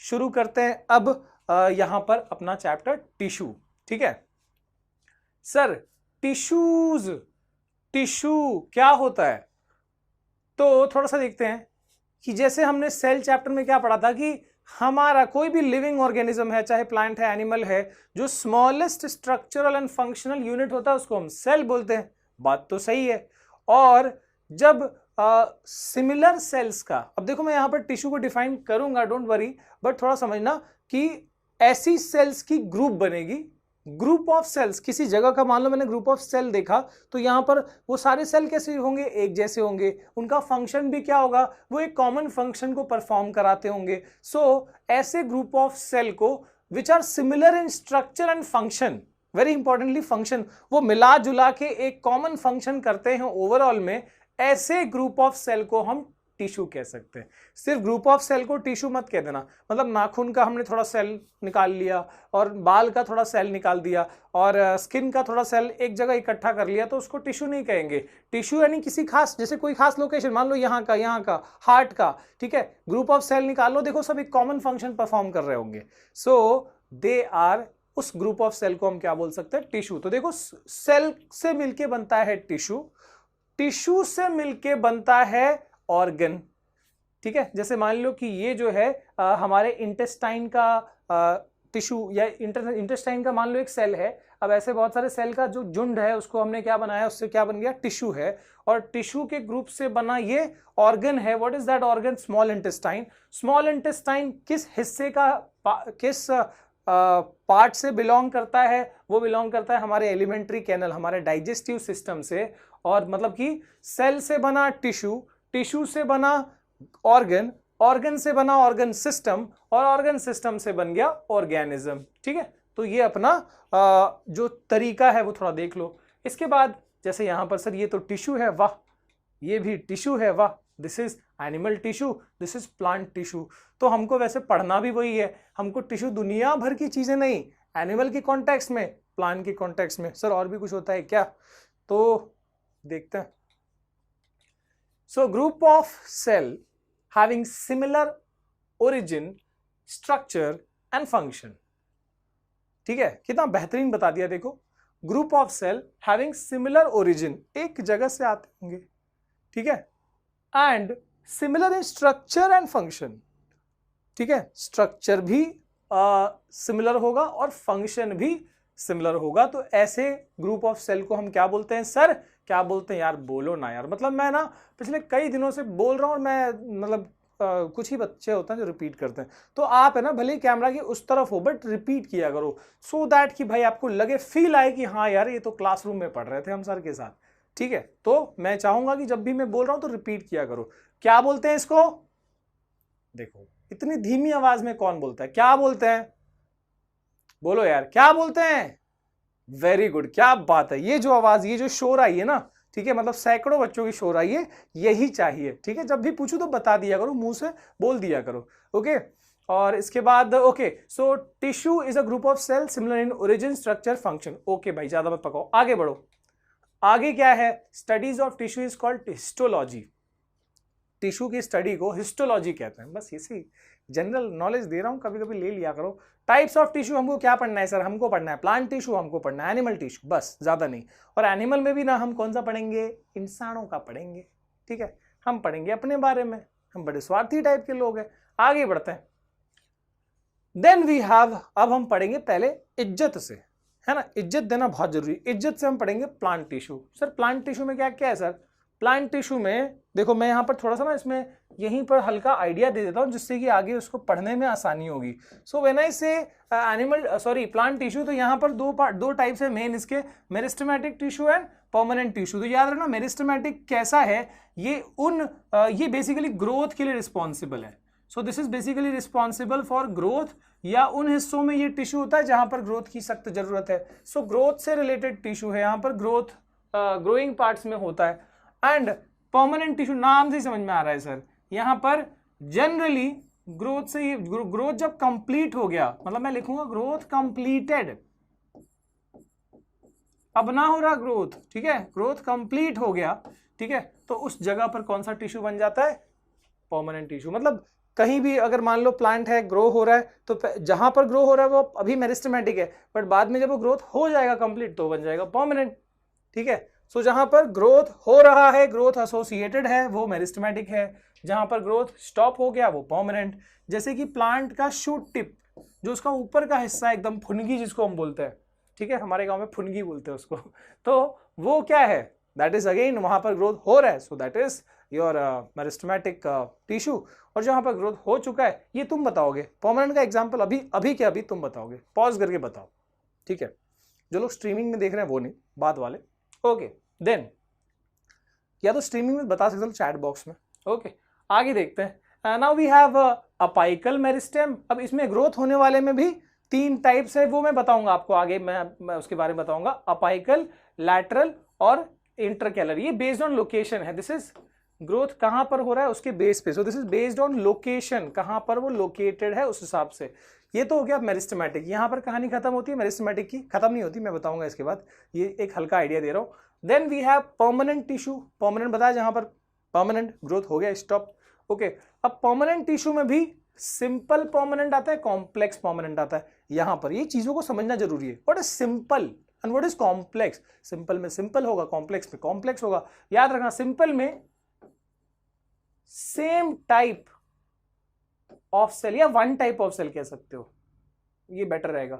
शुरू करते हैं अब यहां पर अपना चैप्टर टिश्यू। ठीक है सर, टिश्यूज, टिश्यू क्या होता है? तो थोड़ा सा देखते हैं कि जैसे हमने सेल चैप्टर में क्या पढ़ा था कि हमारा कोई भी लिविंग ऑर्गेनिज्म है, चाहे प्लांट है, एनिमल है, जो smallest structural and functional unit होता है उसको हम सेल बोलते हैं। बात तो सही है। और जब सिमिलर सेल्स का, अब देखो मैं यहां पर टिश्यू को डिफाइन करूंगा, डोंट वरी, बट थोड़ा समझना कि ऐसी सेल्स की ग्रुप बनेगी, ग्रुप ऑफ सेल्स। किसी जगह का मान लो मैंने ग्रुप ऑफ सेल देखा, तो यहां पर वो सारे सेल कैसे होंगे? एक जैसे होंगे। उनका फंक्शन भी क्या होगा? वो एक कॉमन फंक्शन को परफॉर्म कराते होंगे। सो ऐसे ग्रुप ऑफ सेल को which are similar in structure and function, very importantly function, वो मिला जुला के एक कॉमन फंक्शन करते हैं ओवरऑल में, ऐसे ग्रुप ऑफ सेल को हम टिश्यू कह सकते हैं। सिर्फ ग्रुप ऑफ सेल को टिश्यू मत कह देना, मतलब नाखून का हमने थोड़ा सेल निकाल लिया और बाल का थोड़ा सेल निकाल दिया और स्किन का थोड़ा सेल एक जगह इकट्ठा कर लिया, तो उसको टिश्यू नहीं कहेंगे। टिश्यू यानी किसी खास, जैसे कोई खास लोकेशन, मान लो यहाँ का, हार्ट का, ठीक है, ग्रुप ऑफ सेल निकाल लो, देखो सब एक कॉमन फंक्शन परफॉर्म कर रहे होंगे। सो दे आर, उस ग्रुप ऑफ सेल को हम क्या बोल सकते हैं? टिश्यू। तो देखो सेल से मिलके बनता है टिश्यू, टिश्यू से मिलके बनता है ऑर्गन। ठीक है, जैसे मान लो कि ये जो है हमारे इंटेस्टाइन का टिश्यू, या इंटेस्टाइन का मान लो एक सेल है। अब ऐसे बहुत सारे सेल का जो झुंड है उसको हमने क्या बनाया, उससे क्या बन गया? टिश्यू है। और टिश्यू के ग्रुप से बना ये ऑर्गन है। What is that organ? Small intestine. Small intestine किस हिस्से का, किस पार्ट से बिलोंग करता है? वो बिलोंग करता है हमारे एलिमेंट्री कैनल, हमारे डाइजेस्टिव सिस्टम से। और मतलब कि सेल से बना टिश्यू, टिश्यू से बना ऑर्गन, ऑर्गन से बना ऑर्गन सिस्टम, और ऑर्गन सिस्टम से बन गया ऑर्गेनिज्म। ठीक है, तो ये अपना जो तरीका है वो थोड़ा देख लो। इसके बाद जैसे यहां पर सर ये तो टिश्यू है, वाह, ये भी टिश्यू है, वाह, this is animal tissue, this is plant tissue. तो हमको वैसे पढ़ना भी वही है, हमको टिश्यू दुनिया भर की चीजें नहीं, एनिमल के कॉन्टेक्स्ट में, प्लांट के कॉन्टेक्स्ट में। सर और भी कुछ होता है क्या? तो देखते हैं। So group of cell having similar origin, structure and function. ठीक है, कितना बेहतरीन बता दिया। देखो, group of cell having similar origin, एक जगह से आते होंगे, ठीक है, and similar in structure and function. ठीक है, स्ट्रक्चर भी सिमिलर होगा और फंक्शन भी सिमिलर होगा। तो ऐसे ग्रुप ऑफ सेल को हम क्या बोलते हैं? सर क्या बोलते हैं यार? बोलो ना यार, मतलब मैं ना पिछले कई दिनों से बोल रहा हूं, और मैं मतलब कुछ ही बच्चे होते हैं जो रिपीट करते हैं। तो आप है ना, भले ही कैमरा की उस तरफ हो, बट रिपीट किया करो, सो दैट कि भाई आपको लगे, फील आए कि हाँ यार ये तो क्लासरूम में पढ़ रहे थे हम सर के साथ। ठीक है, तो मैं चाहूंगा कि जब भी मैं बोल रहा हूं तो रिपीट किया करो। क्या बोलते हैं इसको? देखो, इतनी धीमी आवाज में कौन बोलता है? क्या बोलते हैं? बोलो यार, क्या बोलते हैं? वेरी गुड, क्या बात है। ये जो आवाज, ये जो शोर आई है ना, ठीक है, मतलब सैकड़ों बच्चों की शोर आई है, यही चाहिए। ठीक है, जब भी पूछूं तो बता दिया करो, मुंह से बोल दिया करो। ओके, और इसके बाद okay, so tissue is a group of cell similar in origin, structure, function. Okay भाई, ज्यादा मत पकाओ, आगे बढ़ो। आगे क्या है? Studies of tissue is called histology. Tissue की स्टडी को हिस्टोलॉजी कहते हैं। बस इसी जनरल नॉलेज दे रहा हूं, कभी कभी ले लिया करो। टाइप्स ऑफ टिश्यू हमको क्या पढ़ना है सर? हमको पढ़ना है प्लांट टिश्यू, हमको पढ़ना है एनिमल टिश्यू, बस, ज्यादा नहीं। और एनिमल में भी ना हम कौन सा पढ़ेंगे? इंसानों का पढ़ेंगे। ठीक है, हम पढ़ेंगे अपने बारे में, हम बड़े स्वार्थी टाइप के लोग हैं। आगे बढ़ते हैं। देन वी हैव, अब हम पढ़ेंगे पहले इज्जत से, है ना, इज्जत देना बहुत जरूरी। इज्जत से हम पढ़ेंगे plant tissue. Sir plant tissue में क्या क्या है सर? प्लांट टिश्यू में देखो, मैं यहां पर थोड़ा सा ना इसमें यहीं पर हल्का आइडिया दे देता हूं, जिससे कि आगे उसको पढ़ने में आसानी होगी। सो व्हेन आई से प्लांट टिश्यू, तो यहां पर दो टाइप्स है मेन इसके, meristematic tissue and permanent tissue. तो याद रखना, मेरिस्टेमेटिक कैसा है? ये बेसिकली ग्रोथ के लिए रिस्पॉन्सिबल है। So this is basically responsible for growth, या उन हिस्सों में ये टिश्यू होता है जहां पर ग्रोथ की सख्त जरूरत है। सो ग्रोथ से रिलेटेड टिश्यू है, यहां पर ग्रोथ ग्रोइंग पार्ट्स में होता है। एंड परमानेंट टिश्यू, नाम से समझ में आ रहा है सर, यहां पर जनरली ग्रोथ से, ग्रोथ जब कंप्लीट हो गया, मतलब मैं लिखूंगा ग्रोथ कंप्लीटेड, अब ना हो रहा ग्रोथ, ठीक है, ग्रोथ कंप्लीट हो गया, ठीक है, तो उस जगह पर कौन सा टिश्यू बन जाता है? Permanent tissue. मतलब कहीं भी अगर मान लो प्लांट है, ग्रो हो रहा है, तो जहां पर ग्रो हो रहा है वो अभी मेरिस्टेमेटिक है, बट बाद में जब वो ग्रोथ हो जाएगा कंप्लीट तो बन जाएगा परमानेंट। ठीक है, सो जहां पर ग्रोथ हो रहा है, ग्रोथ एसोसिएटेड है, वो मेरिस्टेमेटिक है, जहां पर ग्रोथ स्टॉप हो गया वो परमानेंट। जैसे कि प्लांट का शूट टिप, जो उसका ऊपर का हिस्सा एकदम फुनगी जिसको हम बोलते हैं, ठीक है, हमारे गांव में फुनगी बोलते हैं उसको, तो वो क्या है, दैट इज अगेन वहां पर ग्रोथ हो रहा है, so that is your meristematic tissue. और जहां पर ग्रोथ हो चुका है, ये तुम बताओगे, परमानेंट का एग्जांपल अभी के अभी तुम बताओगे, पॉज करके बताओ। ठीक है, जो लोग स्ट्रीमिंग में देख रहे हैं वो नहीं, बाद वाले। ओके, देन या तो स्ट्रीमिंग में बता सकते हो चैट बॉक्स में। ओके, आगे देखते हैं। Now we have apical meristem. अब इसमें ग्रोथ होने वाले में भी 3 टाइप्स है, वो मैं बताऊंगा आपको आगे, मैं उसके बारे में बताऊंगा, अपाइकल, लैटरल और इंटरकैलर। ये बेस्ड ऑन लोकेशन है, दिस इज ग्रोथ कहां पर हो रहा है उसके बेस पे, सो this is based on location, कहां पर वो लोकेटेड है उस हिसाब से। ये तो हो गया मेरिस्टेमेटिक। यहां पर कहानी खत्म होती है मेरिस्टेमेटिक की, खत्म नहीं होती, मैं बताऊंगा इसके बाद, ये एक हल्का आइडिया दे रहा हूं। Then we have permanent tissue, permanent बताया जहां पर परमानेंट ग्रोथ हो गया, स्टॉप। ओके, अब परमानेंट टिश्यू में भी सिंपल परमानेंट आता है, कॉम्प्लेक्स परमानेंट आता है। यहां पर ये चीजों को समझना जरूरी है, what is simple and what is complex. Simple में सिंपल होगा, कॉम्प्लेक्स में कॉम्प्लेक्स होगा। याद रखना, सिंपल में सेम टाइप ऑफ सेल या वन टाइप ऑफ सेल कह सकते हो, ये बेटर रहेगा।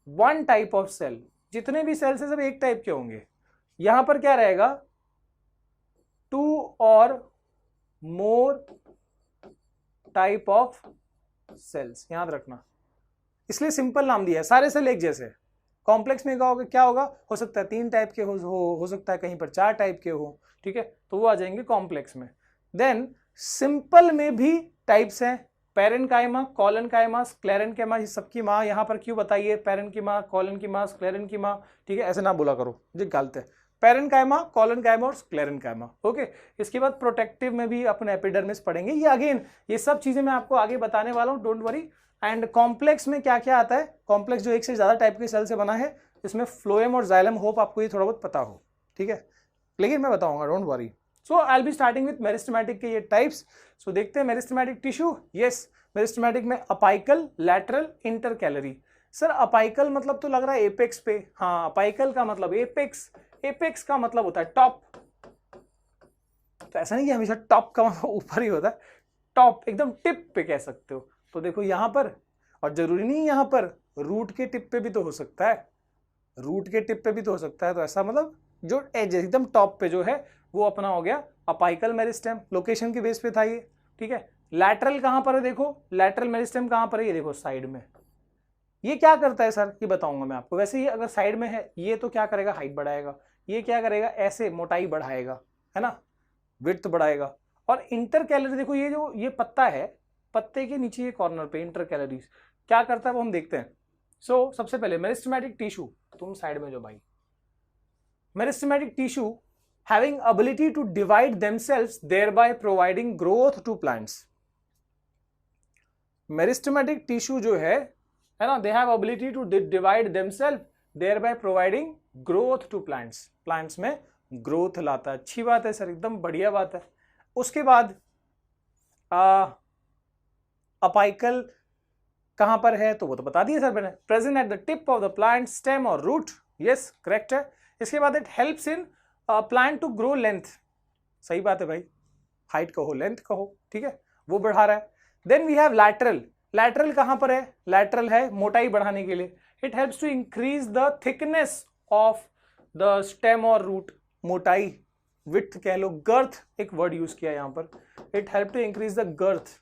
वन टाइप ऑफ सेल, जितने भी सेल्स है सब एक टाइप के होंगे। यहां पर क्या रहेगा, 2 और मोर टाइप ऑफ सेल्स, याद रखना, इसलिए सिंपल नाम दिया है, सारे सेल एक जैसे। कॉम्प्लेक्स में क्या होगा, हो सकता है 3 टाइप के हो सकता है कहीं पर 4 टाइप के हो, ठीक है, तो वो आ जाएंगे कॉम्प्लेक्स में। देन सिंपल में भी टाइप्स हैं, पेरेन्काइमा, कॉलनकाइमा, स्क्लेरेन्काइमा, ये सबकी माँ यहाँ पर क्यों बताइए, पेरेन की माँ, कॉलन की माँ, स्क्लेरन की माँ, ठीक है, ऐसे ना बोला करो जो गलत है। पेरेन्काइमा, कॉलनकाइमा और स्क्लेरेन्काइमा। ओके, इसके बाद प्रोटेक्टिव में भी अपन एपिडर्मिस पढ़ेंगे। ये अगेन ये सब चीजें मैं आपको आगे बताने वाला हूँ, डोंट वरी। एंड कॉम्प्लेक्स में क्या क्या आता है, कॉम्प्लेक्स जो एक से ज्यादा टाइप के सेल से बना है, इसमें फ्लोएम और जाइलम, होप आपको ये थोड़ा बहुत पता हो, ठीक है, लेकिन मैं बताऊंगा, don't worry. So I will be starting with meristematic के ये टाइप्स। सो देखते हैं मेरिस्टेमेटिक टिश्यू। यस, मेरिस्टेमेटिक में apical, lateral, intercalary. Sir apical मतलब तो लग रहा है एपेक्स पे, हाँ, अपाइकल का मतलब एपेक्स, एपेक्स का मतलब होता है टॉप। तो ऐसा नहीं कि हमेशा टॉप का मतलब ऊपर ही होता है, टॉप एकदम टिप पे कह सकते हो। तो देखो यहां पर, और जरूरी नहीं यहां पर, रूट के टिप पे भी तो हो सकता है, रूट के टिप पे भी तो हो सकता है। तो ऐसा मतलब जो एज एकदम टॉप पे जो है वो अपना हो गया अपाइकल मेरिस्टेम, लोकेशन के बेस पे था ये, ठीक है। लैटरल कहां पर है, देखो लैटरल मेरिस्टेम कहां पर है, ये देखो साइड में। ये क्या करता है सर, ये बताऊंगा मैं आपको। वैसे ही अगर साइड में है ये तो क्या करेगा, हाइट बढ़ाएगा, ये क्या करेगा, ऐसे मोटाई बढ़ाएगा, है ना, विड्थ बढ़ाएगा। और इंटर कैलरी देखो, ये जो ये पत्ता है, पत्ते के नीचे ये कॉर्नर पे इंटर कैलरीज क्या करता है वो हम देखते हैं। सो सबसे पहले मेरिस्टेमेटिक टिश्यू, तुम साइड में जो भाई, meristematic tissue having ability to divide themselves, thereby providing growth to plants. Meristematic tissue जो है ना, they have ability to divide themselves, thereby providing growth to plants. Plants में ग्रोथ लाता है, अच्छी बात है सर, एकदम बढ़िया बात है। उसके बाद अपाइकल कहां पर है, तो वो तो बता दिया सर मैंने, present at the tip of the plant, stem और रूट, यस करेक्ट है। इसके बाद it helps in plant to grow length, सही बात है भाई, हाइट कहो लेंथ कहो, ठीक है, वो बढ़ा रहा है। Then we have lateral, lateral कहां पर है, लैटरल है मोटाई बढ़ाने के लिए, it helps to increase the thickness of the stem और रूट, मोटाई, विड्थ कह लो, गर्थ एक वर्ड यूज किया यहां पर, it help to increase the girth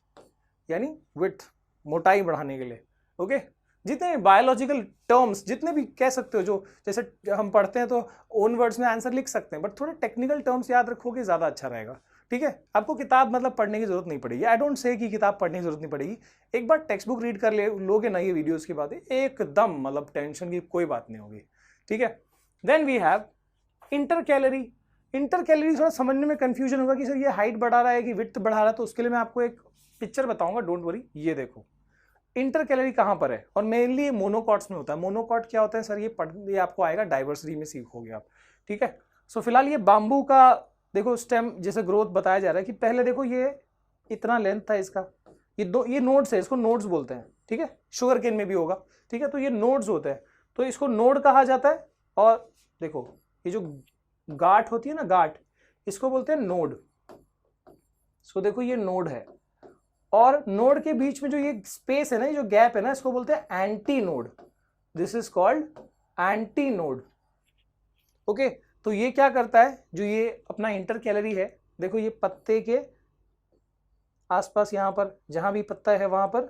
यानी विड्थ, मोटाई बढ़ाने के लिए। ओके, जितने बायोलॉजिकल टर्म्स जितने भी कह सकते हो, जो जैसे हम पढ़ते हैं तो ओन वर्ड्स में आंसर लिख सकते हैं, बट थोड़े टेक्निकल टर्म्स याद रखोगे ज्यादा अच्छा रहेगा, ठीक है। आपको किताब मतलब पढ़ने की जरूरत नहीं पड़ेगी, आई डोंट से कि किताब पढ़ने की जरूरत नहीं पड़ेगी, एक बार टेक्स्ट बुक रीड कर लोगे ना, ये वीडियोस की बात है, एकदम मतलब टेंशन की कोई बात नहीं होगी, ठीक है। Then we have intercalary, intercalary थोड़ा समझने में कंफ्यूजन होगा कि सर ये हाइट बढ़ा रहा है कि विड्थ बढ़ा रहा है, तो उसके लिए मैं आपको एक पिक्चर बताऊंगा, डोंट वरी। ये देखो इंटर कैलरी कहां पर है, और मेनली ये मोनोकॉट्स में होता है। मोनोकॉट क्या होता है सर, ये आपको आएगा डाइवर्सिटी में, सीखोगे आप, ठीक है। सो फिलहाल ये बाम्बू का देखो स्टेम जैसे ग्रोथ बताया जा रहा है कि पहले देखो ये इतना लेंथ था इसका, ये नोड्स है, इसको नोड्स बोलते हैं, ठीक है, शुगर केन में भी होगा, ठीक है, तो ये नोड्स होते हैं, तो इसको नोड कहा जाता है। और देखो ये जो गांठ होती है ना, गांठ, इसको बोलते हैं नोड। सो देखो ये नोड है, और नोड के बीच में जो ये स्पेस है ना, ये जो गैप है ना, इसको बोलते हैं anti node. This is called anti node. Okay, तो ये क्या करता है, जो ये अपना इंटरकैलरी है, देखो ये पत्ते के आसपास, यहां पर जहां भी पत्ता है वहां पर,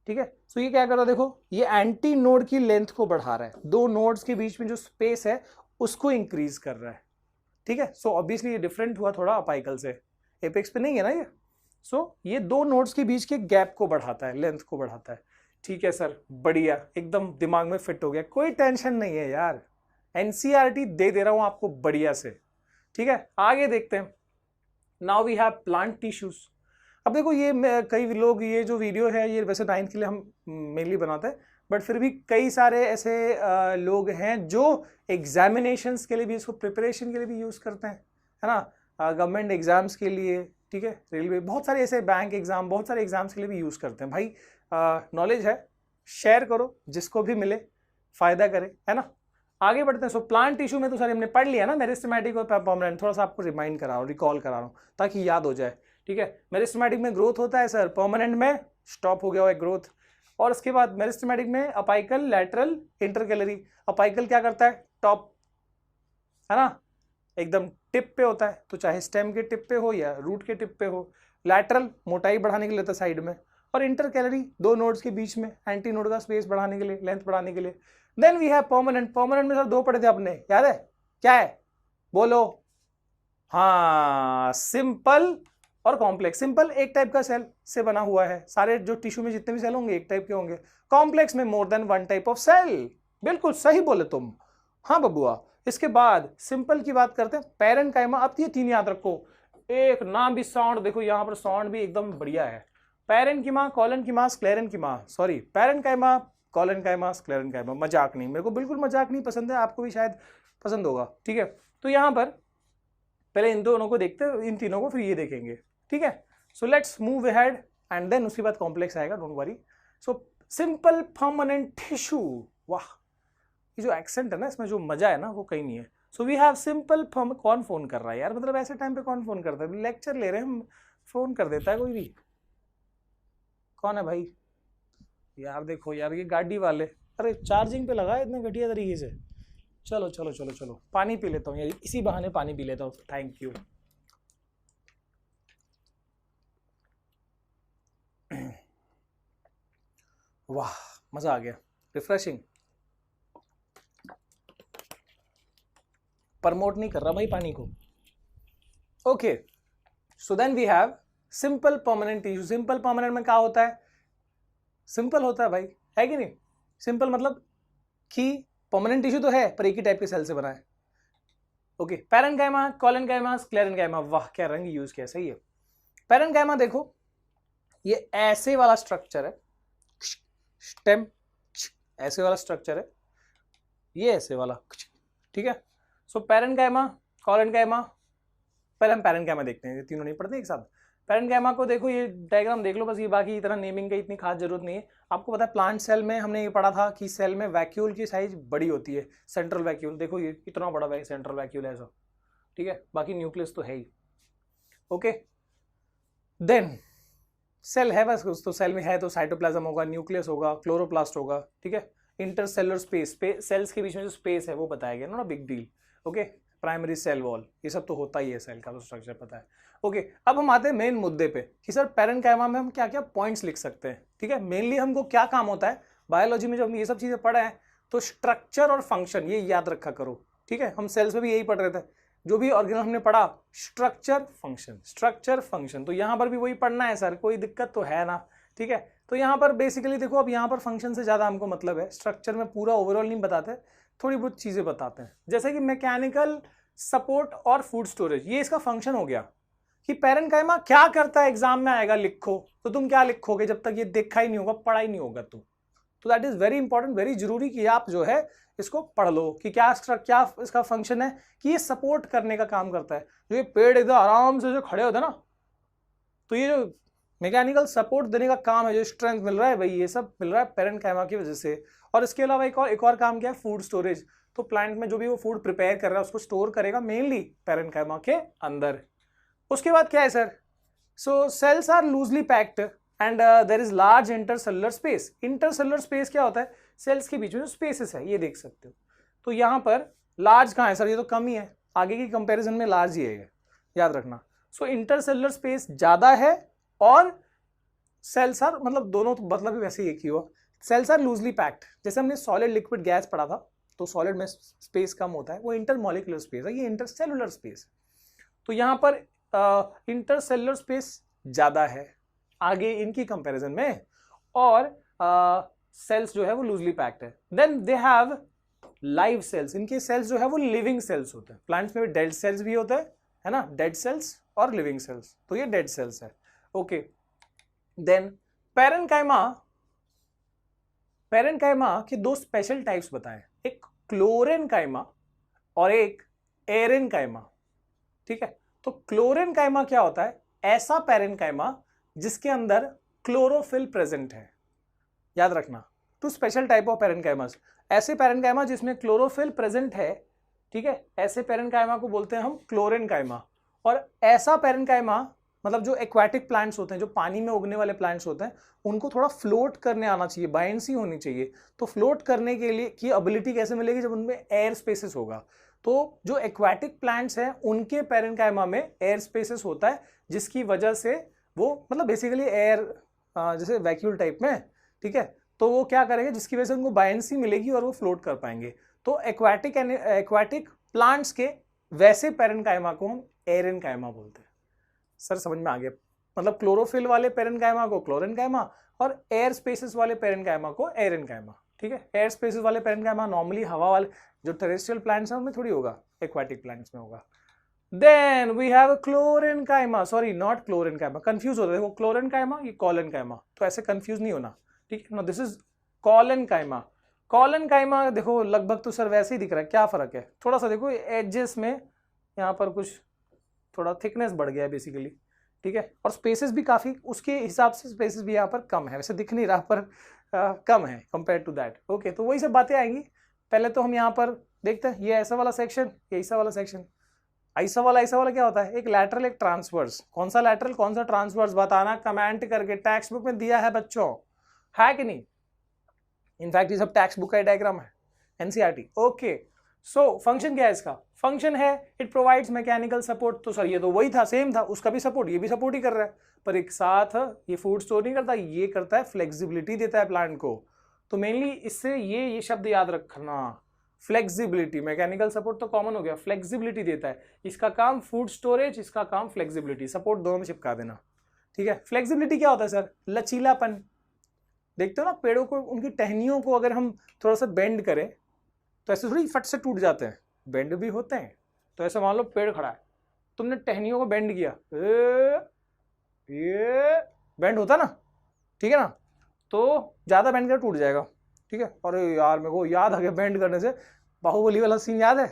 ठीक है, सो ये क्या कर रहा है, देखो ये एंटी नोड की लेंथ को बढ़ा रहा है, दो नोड्स के बीच में जो स्पेस है उसको इंक्रीज कर रहा है, ठीक है। सो ऑब्वियसली ये डिफरेंट हुआ थोड़ा अपाइकल से, एपेक्स पे नहीं है ना ये। सो ये दो नोड्स के बीच के गैप को बढ़ाता है, लेंथ को बढ़ाता है, ठीक है सर, बढ़िया, एकदम दिमाग में फिट हो गया, कोई टेंशन नहीं है यार, एनसीईआरटी दे रहा हूं आपको बढ़िया से, ठीक है। आगे देखते हैं, now we have plant tissues. अब देखो ये कई लोग, ये जो वीडियो है ये वैसे 9th के लिए हम मेनली बनाते हैं, बट फिर भी कई सारे ऐसे लोग हैं जो एग्जामिनेशंस के लिए भी, इसको प्रिपरेशन के लिए भी यूज़ करते हैं, है ना, गवर्नमेंट एग्जाम्स के लिए, ठीक है, रेलवे, बहुत सारे ऐसे बैंक एग्जाम, बहुत सारे एग्जाम्स के लिए भी यूज़ करते हैं। भाई नॉलेज है, शेयर करो, जिसको भी मिले फ़ायदा करे, है ना। आगे बढ़ते हैं। सो प्लांट टिश्यू में तो सर हमने पढ़ लिया ना, मेरिस्टेमेटिक और परमानेंट, थोड़ा सा आपको रिमाइंड करा रहा हूँ, रिकॉल करा रहा हूँ ताकि याद हो जाए, ठीक है। मेरिस्टेमेटिक में ग्रोथ होता है सर, परमानेंट में स्टॉप हो गया हुआ है ग्रोथ, और उसके बाद मेरिस्टेमेटिक में अपाइकल, लैटरल, इंटरकैलरी। अपाइकल क्या करता है, टॉप, है ना, एकदम टिप पे होता है, तो चाहे स्टेम के टिप पे हो या रूट के टिप पे हो। लैटरल मोटाई बढ़ाने के लिए होता है साइड में, और इंटरकैलरी दो नोड्स के बीच में एंटी नोड का स्पेस बढ़ाने के लिए, लेंथ बढ़ाने के लिए। Then we have permanent. Permanent में सर दो पढ़े थे आपने, याद है, क्या है, बोलो, हाँ, सिंपल और कॉम्प्लेक्स। सिंपल एक टाइप का सेल से बना हुआ है, सारे जो टिश्यू में जितने भी सेल होंगे एक टाइप के होंगे। कॉम्प्लेक्स में more than one type of cell, बिल्कुल सही बोले तुम, हाँ बबुआ। इसके बाद सिंपल की बात करते हैं, पैरेन्काइमा। अब ये तीन याद रखो, एक नाम भी, साउंड देखो यहाँ पर साउंड भी एकदम बढ़िया है, पैरेन्कीमा, कॉलेन्कीमा, स्क्लेरेन्कीमा, सॉरी, पैरेन्काइमा, कॉलेन्काइमा, स्क्लेरेन्काइमा, मजाक नहीं, मेरे को बिल्कुल मजाक नहीं पसंद है, आपको भी शायद पसंद होगा, ठीक है। तो यहाँ पर पहले इन दोनों को देखते हैं, इन तीनों को, फिर ये देखेंगे, ठीक है। So let's move ahead, and then उसके बाद कॉम्प्लेक्स आएगा, don't worry. So simple permanent tissue, वाह, ये जो एक्सेंट है ना, इसमें जो मजा है ना वो कहीं नहीं है। सो वी हैव सिंपल, कौन फोन कर रहा है यार, मतलब ऐसे टाइम पे कौन फोन करता है, लेक्चर ले रहे हैं हम, फोन कर देता है कोई भी, कौन है भाई यार, देखो यार ये गाड़ी वाले, अरे चार्जिंग पे लगा है इतने घटिया तरीके से। चलो चलो चलो चलो, पानी पी लेता हूँ यार, इसी बहाने पानी पी लेता हूँ, थैंक यू। वाह, मजा आ गया, रिफ्रेशिंग। प्रमोट नहीं कर रहा भाई पानी को। Okay, so then we have simple permanent tissue. Simple permanent में क्या होता है, सिंपल होता है भाई, है कि नहीं। सिंपल मतलब कि परमानेंट टिश्यू तो है पर एक ही टाइप के सेल से बना है। ओके, पैरेन्काइमा, कॉलेन्काइमा, स्क्लेरेन्काइमा, वाह क्या रंग यूज किया, सही है। पैरेन्काइमा देखो, ये ऐसे वाला स्ट्रक्चर है, स्टेम ऐसे वाला स्ट्रक्चर है, ये ऐसे वाला, ठीक है। सो पैरेन्काइमा, कॉलेन्काइमा, पहले हम पैरेन्काइमा देखते हैं, ये तीनों नहीं पढ़ते एक साथ। पैरेन्काइमा को देखो, ये डायग्राम देख लो बस, ये बाकी इतना नेमिंग का इतनी खास जरूरत नहीं है। आपको पता है प्लांट सेल में हमने ये पढ़ा था कि सेल में वैक्यूल की साइज बड़ी होती है, सेंट्रल वैक्यूल, देखो ये इतना बड़ा सेंट्रल वैक्यूल है ऐसा, ठीक है, बाकी न्यूक्लियस तो है ही। ओके, देन सेल है बस, तो सेल में है तो साइटोप्लाज्म होगा, न्यूक्लियस होगा, क्लोरोप्लास्ट होगा, ठीक है। इंटरसेलुलर स्पेस, सेल्स के बीच में जो स्पेस है वो बताया गया ना, big deal. Okay, primary cell wall, ये सब तो होता ही है, सेल का तो स्ट्रक्चर पता है। ओके, अब हम आते हैं मेन मुद्दे पे कि सर पैरेन्काइमा में हम क्या क्या पॉइंट्स लिख सकते हैं, ठीक है। मेनली हमको क्या काम होता है बायोलॉजी में, जब हम ये सब चीजें पढ़े हैं तो स्ट्रक्चर और फंक्शन ये याद रखा करो, ठीक है। हम सेल्स में भी यही पढ़ रहे थे, जो भी ऑर्गेनल हमने पढ़ा, स्ट्रक्चर फंक्शन, स्ट्रक्चर फंक्शन, तो यहाँ पर भी वही पढ़ना है सर, कोई दिक्कत तो है ना, ठीक है। तो यहाँ पर बेसिकली देखो, अब यहाँ पर फंक्शन से ज्यादा हमको मतलब है, स्ट्रक्चर में पूरा ओवरऑल नहीं बताते, थोड़ी बहुत चीजें बताते हैं, जैसे कि मैकेनिकल सपोर्ट और फूड स्टोरेज, ये इसका फंक्शन हो गया कि पैरेन्काइमा क्या करता है, एग्जाम में आएगा लिखो, तो तुम क्या लिखोगे जब तक ये देखा ही नहीं होगा, पढ़ा ही नहीं होगा तो that is very important, very जरूरी कि आप जो है इसको पढ़ लो कि क्या इसका फंक्शन है, कि ये सपोर्ट करने का काम करता है। जो ये पेड़ एकदम आराम से जो खड़े होते हैं ना, तो ये जो मैकेनिकल सपोर्ट देने का काम है, जो स्ट्रेंथ मिल रहा है भाई ये सब मिल रहा है पेरेन्काइमा की वजह से। और इसके अलावा एक और काम क्या है, फूड स्टोरेज। तो प्लांट में जो भी वो फूड प्रिपेयर कर रहा है उसको स्टोर करेगा मेनली पेरेन्काइमा के अंदर। उसके बाद क्या है sir, so cells are loosely packed and there is large intercellular space. Intercellular space क्या होता है, सेल्स के बीच में जो स्पेसेस है ये देख सकते हो। तो यहाँ पर लार्ज कहाँ है सर, ये तो कम ही है, आगे की कंपैरिजन में लार्ज ही है, याद रखना। सो इंटरसेलुलर स्पेस ज्यादा है और सेल्स आर, मतलब दोनों तो मतलब भी वैसे ही एक ही हुआ। सेल्स आर लूजली पैक्ड, जैसे हमने सॉलिड लिक्विड गैस पढ़ा था, तो सॉलिड में स्पेस कम होता है, वो इंटरमॉलिक्यूलर स्पेस है, ये इंटरसेलुलर स्पेस। तो यहाँ पर इंटरसेलुलर स्पेस ज्यादा है आगे इनकी कंपैरिजन में, और सेल्स जो है वो लूजली पैक्ड है। Then they have live cells, इनके सेल्स जो है वो लिविंग सेल्स होते हैं। प्लांट्स में भी डेड सेल्स भी होते हैं, है ना, डेड सेल्स और लिविंग सेल्स, तो ये डेड सेल्स है। ओके, देन पेरेन्काइमा के दो स्पेशल टाइप्स बताए, एक क्लोरेन्काइमा और एक एरेन्काइमा। ठीक है, तो क्लोरेन्काइमा क्या होता है, ऐसा पेरेन्काइमा जिसके अंदर क्लोरोफिल प्रेजेंट है, याद रखना। टू स्पेशल टाइप ऑफ पेरेन्काइमास, ऐसे पेरेन्काइमा जिसमें क्लोरोफिल प्रेजेंट है, ठीक है, ऐसे पेरेन्काइमा को बोलते हैं हम क्लोरेन्काइमा। और ऐसा पेरेन्काइमा मतलब जो एक्वाटिक प्लांट्स होते हैं, जो पानी में उगने वाले प्लांट्स होते हैं, उनको थोड़ा फ्लोट करने आना चाहिए, बायंसी होनी चाहिए। तो फ्लोट करने के लिए की एबिलिटी कैसे मिलेगी, जब उनमें एयर स्पेसेस होगा। तो जो एक्वाटिक प्लांट्स हैं उनके पेरेन्काइमा में एयर स्पेसेस होता है, जिसकी वजह से वो मतलब बेसिकली एयर जैसे वैक्यूल टाइप में, ठीक है, तो वो क्या करेंगे जिसकी वजह से उनको बायंसी मिलेगी और वो फ्लोट कर पाएंगे। तो एक्वाटिक प्लांट्स के वैसे पेरेन्काइमा को हम एरेन्काइमा बोलते हैं। सर समझ में आ गया, मतलब क्लोरोफिल वाले पेरेन्काइमा को क्लोरेन्काइमा और एयर स्पेसेस वाले पेरेन्काइमा को एरेन्काइमा। ठीक है, एयर स्पेसेस वाले पेरेन्काइमा नॉर्मली हवा वाले जो टेरेस्ट्रियल प्लांट्स हैं उनमें थोड़ी होगा, एक्वाटिक प्लांट्स में होगा। Then we have chlorenchyma, sorry not chlorenchyma, confuse होता है वो क्लोरेन्काइमा ये कॉलेन्काइमा, तो ऐसे कंफ्यूज नहीं होना। ठीक है ना, दिस इज कॉलेन्काइमा। कॉलेन्काइमा देखो लगभग तो सर वैसे ही दिख रहा है, क्या फर्क है, थोड़ा सा देखो एजेस में यहाँ पर कुछ थोड़ा थिकनेस बढ़ गया है बेसिकली। ठीक है, और स्पेसेस भी काफी उसके हिसाब से स्पेसेस भी यहाँ पर कम है, वैसे दिख नहीं रहा पर कम है कंपेयर टू दैट। ओके, तो वही सब बातें आएंगी। पहले तो हम यहाँ पर देखते हैं, ये ऐसा वाला सेक्शन, ये ऐसा वाला सेक्शन। ऐसा वाला क्या होता है, एक लैटरल एक ट्रांसवर्स। कौन सा लैटरल कौन सा ट्रांसवर्स बताना कमेंट करके, टेक्स्ट बुक में दिया है बच्चों, है कि नहीं। इनफैक्ट ये सब टेक्स्ट बुक का डायग्राम है, एनसीईआरटी। ओके, सो फंक्शन क्या है इसका, फंक्शन है इट प्रोवाइड्स मैकेनिकल सपोर्ट। तो सर ये तो वही था, सेम था, उसका भी सपोर्ट, ये भी सपोर्ट ही कर रहा है, पर एक साथ ये फूड स्टोर नहीं करता, ये करता है फ्लेक्सिबिलिटी देता है प्लांट को। तो मेनली इससे ये शब्द याद रखना, फ्लेक्सिबिलिटी। मैकेनिकल सपोर्ट तो कॉमन हो गया, फ्लेक्सिबिलिटी देता है, इसका काम फूड स्टोरेज, इसका काम फ्लेक्सिबिलिटी, सपोर्ट दोनों में चिपका देना। ठीक है, फ्लेक्सिबिलिटी क्या होता है सर, लचीलापन। देखते हो ना पेड़ों को, उनकी टहनियों को अगर हम थोड़ा सा बेंड करें तो ऐसे थोड़ी फट से टूट जाते हैं, बेंड भी होते हैं। तो ऐसा मान लो पेड़ खड़ा है, तुमने टहनियों को बेंड किया, ये बेंड होता ना, ठीक है ना, तो ज्यादा बेंड कर टूट जाएगा। ठीक है, और यार मेरे को याद आ गया बेंड करने से, बाहुबली वाला सीन याद है,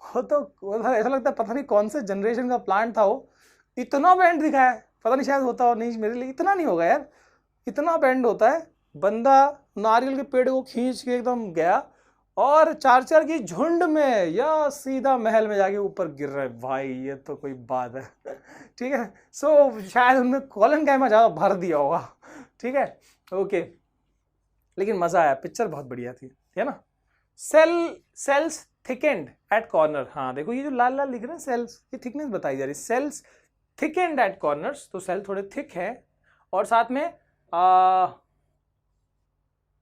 वो तो ऐसा लगता है पता नहीं कौन से जनरेशन का प्लांट था वो, इतना बेंड दिखाया है, पता नहीं शायद होता और नहीं, मेरे लिए इतना नहीं होगा यार, इतना बेंड होता है। बंदा नारियल के पेड़ को खींच के एकदम गया और 4-4 की झुंड में या सीधा महल में जाके ऊपर गिर रहा है, भाई ये तो कोई बात है। ठीक है, सो शायद उनने कॉलेन्काइमा ज्यादा भर दिया होगा। ठीक है, ओके, लेकिन मजा आया, पिक्चर बहुत बढ़िया थी, है ना। सेल्स थिकेंड एट कॉर्नर, हाँ देखो ये जो लाल लाल लिख रहे हैं सेल्स, ये थिकनेस बताई जा रही, सेल्स थिकेंड एट कॉर्नर्स, तो सेल थोड़े थिक है, और साथ में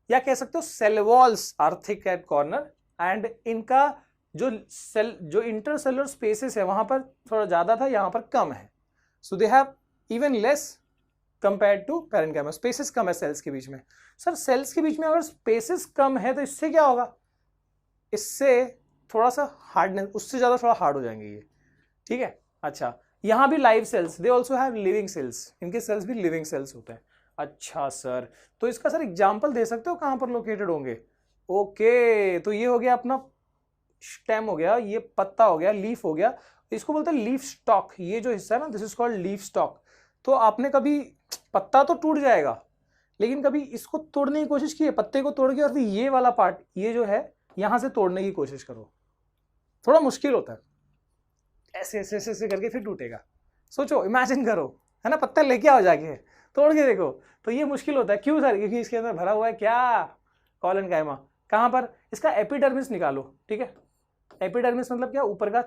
या कह सकते हो cell walls are thick at corner, and इनका जो इंटरसेलुलर स्पेसेस है वहां पर थोड़ा ज्यादा था, यहां पर कम है। So they have even less compare to parenchyma, spaces कम है सेल्स के बीच में। सर सेल्स के बीच में अगर स्पेसेस कम है तो इससे क्या होगा, इससे थोड़ा सा हार्डनेस, उससे ज्यादा थोड़ा हार्ड हो जाएंगे ये। ठीक है, अच्छा यहां भी live cells, they also have living cells, इनके सेल्स भी लिविंग सेल्स होते हैं। अच्छा सर, तो इसका सर एग्जाम्पल दे सकते हो कहां पर लोकेटेड होंगे। ओके, तो ये हो गया अपना स्टेम हो गया, ये पत्ता हो गया, लीफ हो गया, इसको बोलते हैं लीफ स्टॉक। ये जो हिस्सा है ना, this is called leaf stock. तो आपने कभी पत्ता तो टूट जाएगा, लेकिन कभी इसको तोड़ने की कोशिश की है, पत्ते को तोड़ के और फिर ये वाला पार्ट, ये जो है यहां से तोड़ने की कोशिश करो, थोड़ा मुश्किल होता है, ऐसे ऐसे ऐसे करके फिर टूटेगा। सोचो, इमेजिन करो, है ना, पत्ता लेके आओ जाके, तोड़ के देखो, तो ये मुश्किल होता है। क्यों सर? क्योंकि इसके अंदर भरा हुआ है क्या? कॉलन कायमा। कहां पर? इसका एपिडर्मिस निकालो, ठीक है। एपिडर्मिस मतलब क्या? ऊपर का,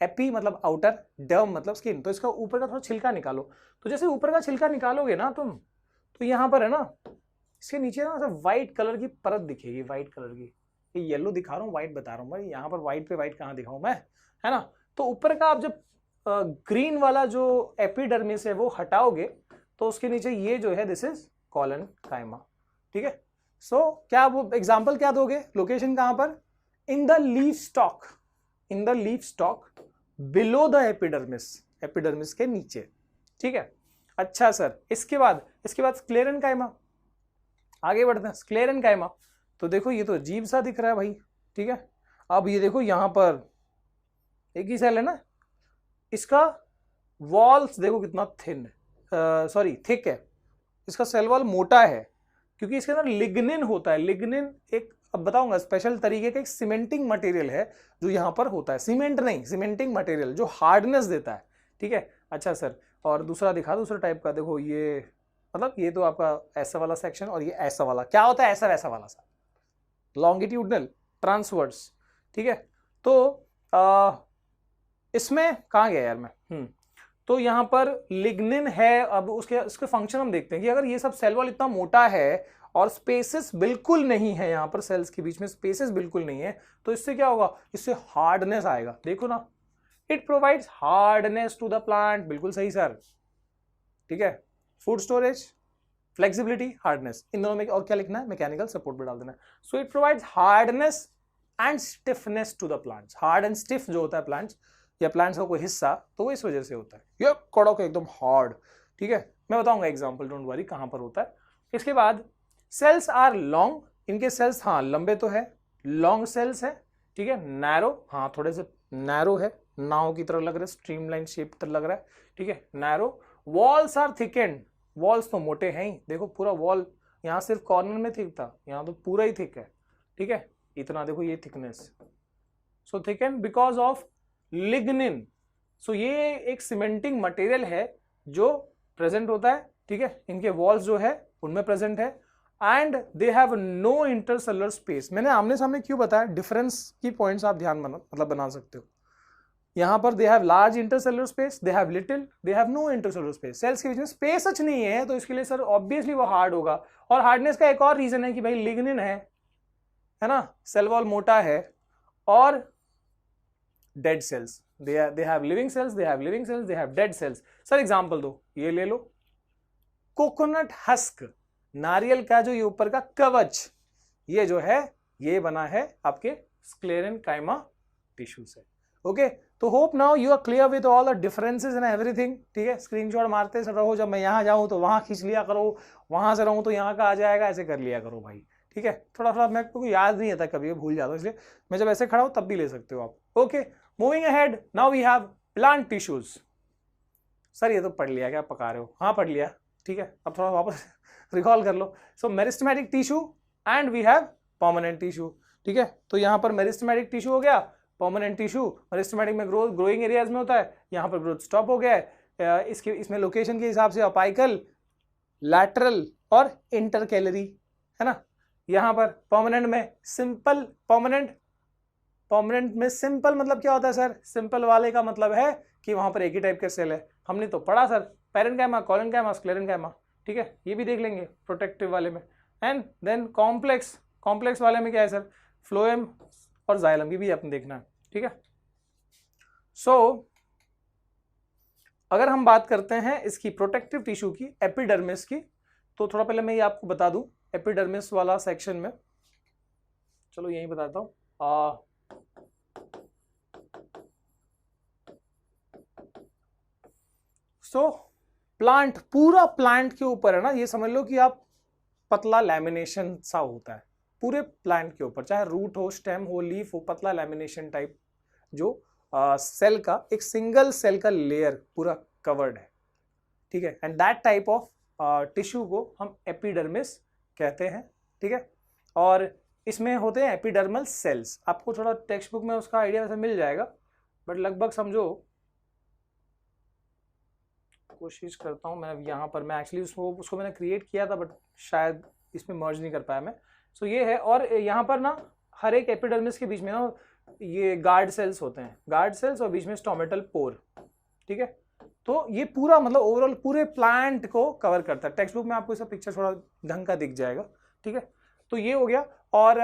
एपी मतलब आउटर, डर्म मतलब स्किन, तो इसका ऊपर का थोड़ा छिलका निकालो। तो जैसे ऊपर का छिलका निकालोगे ना तुम, तो यहां पर है ना, इसके नीचे ना व्हाइट कलर की परत दिखेगी, व्हाइट कलर की। ये येलो दिखा रहा हूँ, व्हाइट बता रहा हूँ भाई, यहाँ पर व्हाइट पे व्हाइट कहाँ दिखाऊं मैं, है ना। तो ऊपर का आप जब ग्रीन वाला जो एपिडर्मिस है वो हटाओगे, तो उसके नीचे ये जो है, दिस इज कॉलन कायमा, ठीक है। सो क्या वो एग्जाम्पल क्या दोगे? लोकेशन कहां पर? In the leaf stock, in the leaf stock below the epidermis, epidermis के नीचे, ठीक है। अच्छा सर, इसके बाद स्क्लेरन कायमा, आगे बढ़ते हैं। स्क्लेरन कायमा, तो देखो ये तो अजीब सा दिख रहा है भाई, ठीक है। अब ये देखो यहां पर एक ही सेल है ना, इसका वॉल्स देखो कितना थिन, सॉरी थिक है, इसका सेल वॉल मोटा है, क्योंकि इसके अंदर लिग्निन होता है। लिग्निन एक, अब बताऊंगा, स्पेशल तरीके का एक सीमेंटिंग मटेरियल है जो यहां पर होता है, सीमेंट नहीं, सीमेंटिंग मटेरियल जो हार्डनेस देता है, ठीक है। अच्छा सर, और दूसरा दिखा, दूसरा टाइप का देखो, ये मतलब ये तो आपका ऐसा वाला सेक्शन, और ये ऐसा वाला क्या होता है? ऐसा वैसा वाला सा, लॉन्गिट्यूडनल, ट्रांसवर्स, ठीक है। तो इसमें कहाँ गया यार मैं, तो यहां पर लिग्निन है। अब उसके फंक्शन हम देखते हैं कि अगर ये सब सेल वॉल इतना मोटा है और स्पेसेस बिल्कुल नहीं है, यहां पर सेल्स के बीच में स्पेसेस बिल्कुल नहीं है, तो इससे क्या होगा? इससे हार्डनेस आएगा, देखो ना, it provides hardness to the plant, बिल्कुल सही सर, ठीक है। फूड स्टोरेज, फ्लेक्सिबिलिटी, हार्डनेस, इन दोनों में और क्या लिखना है? मैकेनिकल सपोर्ट भी डाल देना है। So it provides hardness and stiffness to the plants. Hard and stiff जो होता है प्लांट्स या प्लांट्स का कोई हिस्सा, तो वो इस वजह से होता है, ये कड़क एकदम हार्ड, ठीक है। मैं बताऊंगा एग्जांपल, डोंट वरी, कहां पर होता है। इसके बाद सेल्स आर लॉन्ग, इनके सेल्स हाँ लंबे तो है, लॉन्ग सेल्स है, ठीक है। नैरो, हाँ थोड़े से नैरो है, नाव की तरह लग रहा है, स्ट्रीमलाइन शेप की तरह लग रहा है, ठीक है, narrow. Walls are thickened, walls तो मोटे हैं ही, देखो पूरा वॉल, यहाँ सिर्फ कॉर्नर में थिक था, यहाँ तो पूरा ही थिक है, ठीक है, इतना देखो ये thickness. So thickened because of lignin. So ये एक सीमेंटिंग मटेरियल है जो प्रेजेंट होता है, ठीक है, इनके वॉल्स जो है उनमें प्रेजेंट है, and they have no intercellular space. मैंने आमने सामने क्यों बताया, डिफरेंस की पॉइंट्स आप ध्यान बना सकते हो। यहां पर they have large intercellular space, they have little, they have no intercellular space. Cells के बीच में स्पेस सच नहीं है, तो इसके लिए सर ऑब्वियसली वो हार्ड होगा। और हार्डनेस का एक और रीजन है कि भाई लिग्निन है ना, सेल वॉल मोटा है, और dead cells, they have living cells, they have living cells, they have dead cells। Sir example दो, ये ले लो, कोकोनट हस्क, नारियल का जो ये ऊपर का कवच, ये जो है ये बना है आपके स्क्लेरन कायमा टिश्यू से। ओके, तो hope now you are clear with all the differences and everything, ठीक है। स्क्रीनशॉट मारते रहो, जब मैं यहां जाऊं तो वहां खींच लिया करो, वहां से रहूं तो यहां का आ जाएगा, ऐसे कर लिया करो भाई, ठीक है। थोड़ा थोड़ा मेरे को याद नहीं आता, कभी भूल जाता हूं, इसलिए मैं जब ऐसे खड़ा हूं तब भी ले सकते हो आप। Okay, moving ahead, now we have plant tissues. Sir ये तो पढ़ लिया, क्या पका रहे हो? हाँ पढ़ लिया, ठीक है, अब थोड़ा वापस रिकॉल कर लो। So meristematic tissue and we have permanent tissue, ठीक है। तो यहाँ पर मेरिस्टेमेटिक टिश्यू हो गया, परमानेंट टिश्यू, मेरिस्टेमेटिक में ग्रोथ ग्रोइंग एरियाज में होता है, यहाँ पर ग्रोथ स्टॉप हो गया है। इसमें लोकेशन के हिसाब से अपाइकल, लैटरल और इंटरकैलरी, है ना। यहाँ पर परमानेंट में सिंपल, परमानेंट में सिंपल मतलब क्या होता है सर? सिंपल वाले का मतलब है कि वहां पर एक ही टाइप के सेल है, हमने तो पढ़ा सर, पैरेन्काइमा, कोलेनकाइमा, स्क्लेरेनकाइमा, ठीक है, ये भी देख लेंगे प्रोटेक्टिव वाले में। एंड देन कॉम्प्लेक्स वाले में क्या है सर? फ्लोएम और जाइलम, ये भी आपने देखना है, ठीक है। सो अगर हम बात करते हैं इसकी प्रोटेक्टिव टिश्यू की, एपिडर्मिस की, तो थोड़ा पहले मैं ये आपको बता दूं, एपिडर्मिस वाला सेक्शन में, चलो यही बताता हूं। सो प्लांट, पूरा प्लांट के ऊपर है ना, ये समझ लो कि आप पतला लैमिनेशन सा होता है पूरे प्लांट के ऊपर, चाहे रूट हो, स्टेम हो, लीफ हो, पतला लैमिनेशन टाइप जो सेल का, एक सिंगल सेल का लेयर पूरा कवर्ड है, ठीक है, and that type of tissue को हम एपिडर्मिस कहते हैं, ठीक है। और इसमें होते हैं एपिडर्मल सेल्स। आपको थोड़ा टेक्स्ट बुक में उसका आइडिया वैसे मिल जाएगा, बट लगभग समझो, कोशिश करता हूँ मैं यहाँ पर। मैं एक्चुअली उसको मैंने क्रिएट किया था, बट शायद इसमें मर्ज नहीं कर पाया मैं। सो ये है, और यहाँ पर ना हर एक एपिडर्मिस के बीच में ना ये गार्ड सेल्स होते हैं, गार्ड सेल्स, और बीच में स्टोमेटल पोर, ठीक है। तो ये पूरा मतलब ओवरऑल पूरे प्लांट को कवर करता है। टेक्स्ट बुक में आपको इसका पिक्चर थोड़ा ढंग का दिख जाएगा, ठीक है। तो ये हो गया। और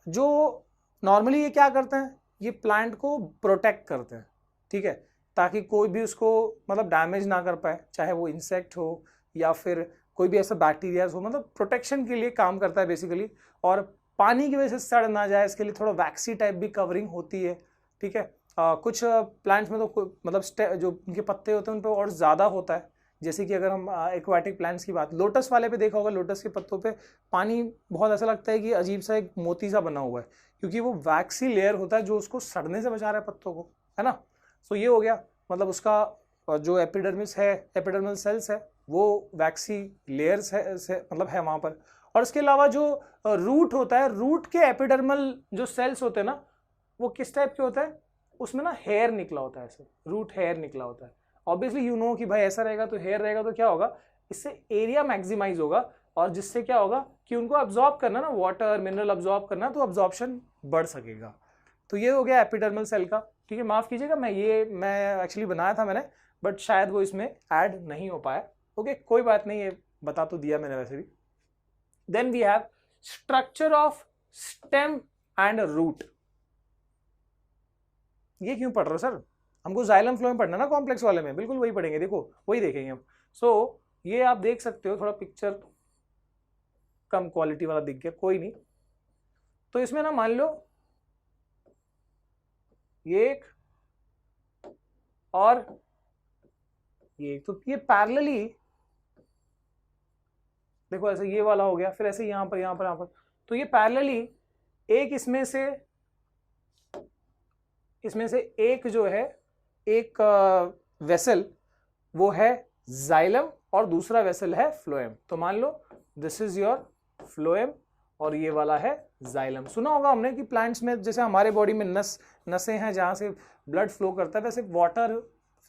जो नॉर्मली ये क्या करते हैं, ये प्लांट को प्रोटेक्ट करते हैं, ठीक है, ताकि कोई भी उसको मतलब डैमेज ना कर पाए, चाहे वो इंसेक्ट हो या फिर कोई भी ऐसा बैक्टीरियाज हो, मतलब प्रोटेक्शन के लिए काम करता है बेसिकली। और पानी की वजह से सड़ ना जाए, इसके लिए थोड़ा वैक्सी टाइप भी कवरिंग होती है, ठीक है। कुछ प्लांट्स में तो मतलब जो उनके पत्ते होते हैं उन पर और ज़्यादा होता है, जैसे कि अगर हम एक्वाटिक प्लांट्स की बात, लोटस वाले पे देखा होगा, लोटस के पत्तों पे पानी बहुत ऐसा लगता है कि अजीब सा एक मोती सा बना हुआ है, क्योंकि वो वैक्सी लेयर होता है जो उसको सड़ने से बचा रहा है पत्तों को, है ना। सो ये हो गया, मतलब उसका जो एपिडर्मिस है, एपिडर्मल सेल्स है, वो वैक्सी लेयर्स है मतलब है वहाँ पर। और इसके अलावा जो रूट होता है, रूट के एपिडर्मल जो सेल्स होते हैं ना, वो किस टाइप के होता है, उसमें ना हेयर निकला होता है, ऐसे रूट हेयर निकला होता है। ऑब्वियसली यू नो कि भाई ऐसा रहेगा तो हेयर रहेगा तो क्या होगा, इससे एरिया मैक्सिमाइज होगा, और जिससे क्या होगा कि उनको अब्जॉर्ब करना ना, वाटर मिनरल अब्जॉर्ब करना, तो अब्जॉर्प्शन बढ़ सकेगा। तो ये हो गया एपिडर्मल सेल का, ठीक है। माफ कीजिएगा, मैं एक्चुअली बनाया था मैंने, बट शायद वो इसमें ऐड नहीं हो पाया। ओके, कोई बात नहीं, ये बता तो दिया मैंने वैसे भी। Then we have structure of stem and root. ये क्यों पढ़ रहे हो सर, हमको जाइलम फ्लोएम पढ़ना ना कॉम्प्लेक्स वाले में, बिल्कुल वही पढ़ेंगे, देखो वही देखेंगे हम। सो ये आप देख सकते हो, थोड़ा पिक्चर कम क्वालिटी वाला दिख गया, कोई नहीं। तो इसमें ना मान लो ये एक और ये, तो ये पैरेलली देखो, ऐसे ये वाला हो गया, फिर ऐसे यहां पर यहां पर यहां पर, तो ये पैरेलली एक इसमें से एक जो है, एक वेसल वो है जाइलम और दूसरा वेसल है फ्लोएम। तो मान लो दिस इज योर फ्लोएम और ये वाला है जाइलम। सुना होगा हमने कि प्लांट्स में जैसे हमारे बॉडी में नसें हैं जहां से ब्लड फ्लो करता है, वैसे वाटर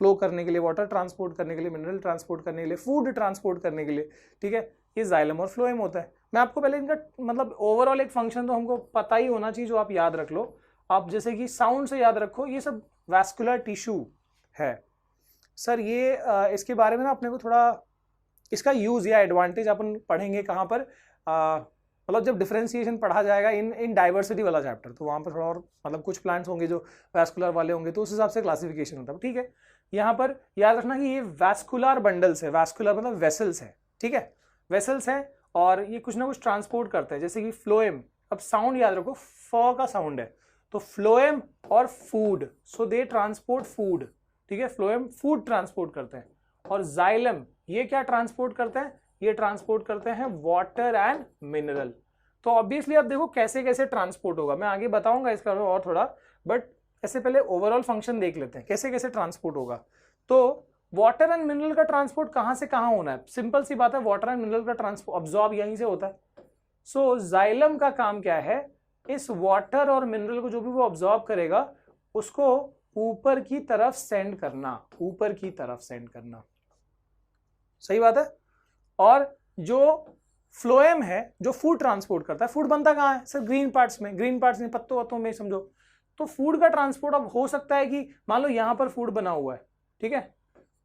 फ्लो करने के लिए, वाटर ट्रांसपोर्ट करने के लिए, मिनरल ट्रांसपोर्ट करने के लिए, फूड ट्रांसपोर्ट करने के लिए, ठीक है, ये जाइलम और फ्लोएम होता है। मैं आपको पहले इनका मतलब ओवरऑल एक फंक्शन तो हमको पता ही होना चाहिए, जो आप याद रख लो। आप जैसे कि साउंड से याद रखो, ये सब वैस्कुलर टिश्यू है। सर ये इसके बारे में ना अपने को थोड़ा इसका यूज या एडवांटेज अपन पढ़ेंगे कहाँ पर, मतलब जब डिफरेंशिएशन पढ़ा जाएगा इन डाइवर्सिटी वाला चैप्टर, तो वहाँ पर थोड़ा और मतलब कुछ प्लांट्स होंगे जो वैस्कुलर वाले होंगे, तो उस हिसाब से क्लासिफिकेशन होता है, ठीक है। यहाँ पर याद रखना कि ये वैस्कुलर बंडल्स है, वैस्कुलर मतलब वेसल्स है, ठीक है, वेसल्स हैं, और ये कुछ ना कुछ ट्रांसपोर्ट करते हैं। जैसे कि फ्लोएम, अब साउंड याद रखो, फ का साउंड है, तो फ्लोएम और फूड, सो दे ट्रांसपोर्ट फूड, ठीक है, फ्लोएम फूड ट्रांसपोर्ट करते हैं। और जाइलम ये क्या ट्रांसपोर्ट करते हैं, ये ट्रांसपोर्ट करते हैं वाटर एंड मिनरल। तो ऑब्वियसली अब देखो कैसे कैसे ट्रांसपोर्ट होगा, मैं आगे बताऊंगा इसका और थोड़ा, बट ऐसे पहले ओवरऑल फंक्शन देख लेते हैं कैसे कैसे ट्रांसपोर्ट होगा। तो वाटर एंड मिनरल का ट्रांसपोर्ट कहां से कहां होना है, सिंपल सी बात है, वाटर एंड मिनरल का ट्रांसपोर्ट अब्सॉर्ब यहीं से होता है। सो जाइलम का काम क्या है, इस वाटर और मिनरल को जो भी वो ऑब्जॉर्ब करेगा उसको ऊपर की तरफ सेंड करना, ऊपर की तरफ सेंड करना, सही बात है। और जो फ्लोएम है जो फूड ट्रांसपोर्ट करता है, फूड बनता कहाँ है सर, ग्रीन पार्ट्स में, ग्रीन पार्ट्स में पत्तों वत्तों में समझो। तो फूड का ट्रांसपोर्ट अब हो सकता है कि मान लो यहां पर फूड बना हुआ है, ठीक है,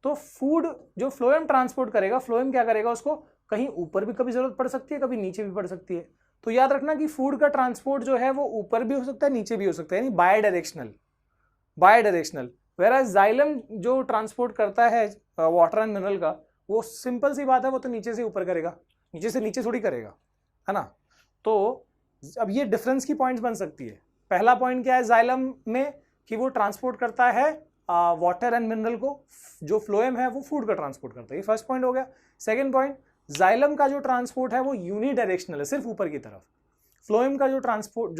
तो फूड जो फ्लोएम ट्रांसपोर्ट करेगा, फ्लोएम क्या करेगा, उसको कहीं ऊपर भी कभी जरूरत पड़ सकती है, कभी नीचे भी पड़ सकती है। तो याद रखना कि फूड का ट्रांसपोर्ट जो है वो ऊपर भी हो सकता है, नीचे भी हो सकता है, यानी बाय डायरेक्शनल। वेराज जाइलम जो ट्रांसपोर्ट करता है वाटर एंड मिनरल का, वो सिंपल सी बात है, वो तो नीचे से ऊपर करेगा, नीचे से नीचे थोड़ी करेगा, है ना। तो अब ये डिफरेंस की पॉइंट्स बन सकती है। पहला पॉइंट क्या है जाइलम में, कि वो ट्रांसपोर्ट करता है वाटर एंड मिनरल को, जो फ्लोएम है वो फूड का ट्रांसपोर्ट करता है, ये फर्स्ट पॉइंट हो गया। सेकंड पॉइंट, जाइलम का जो ट्रांसपोर्ट है वो यूनिडायरेक्शनल है, सिर्फ ऊपर की तरफ। फ्लोएम का जो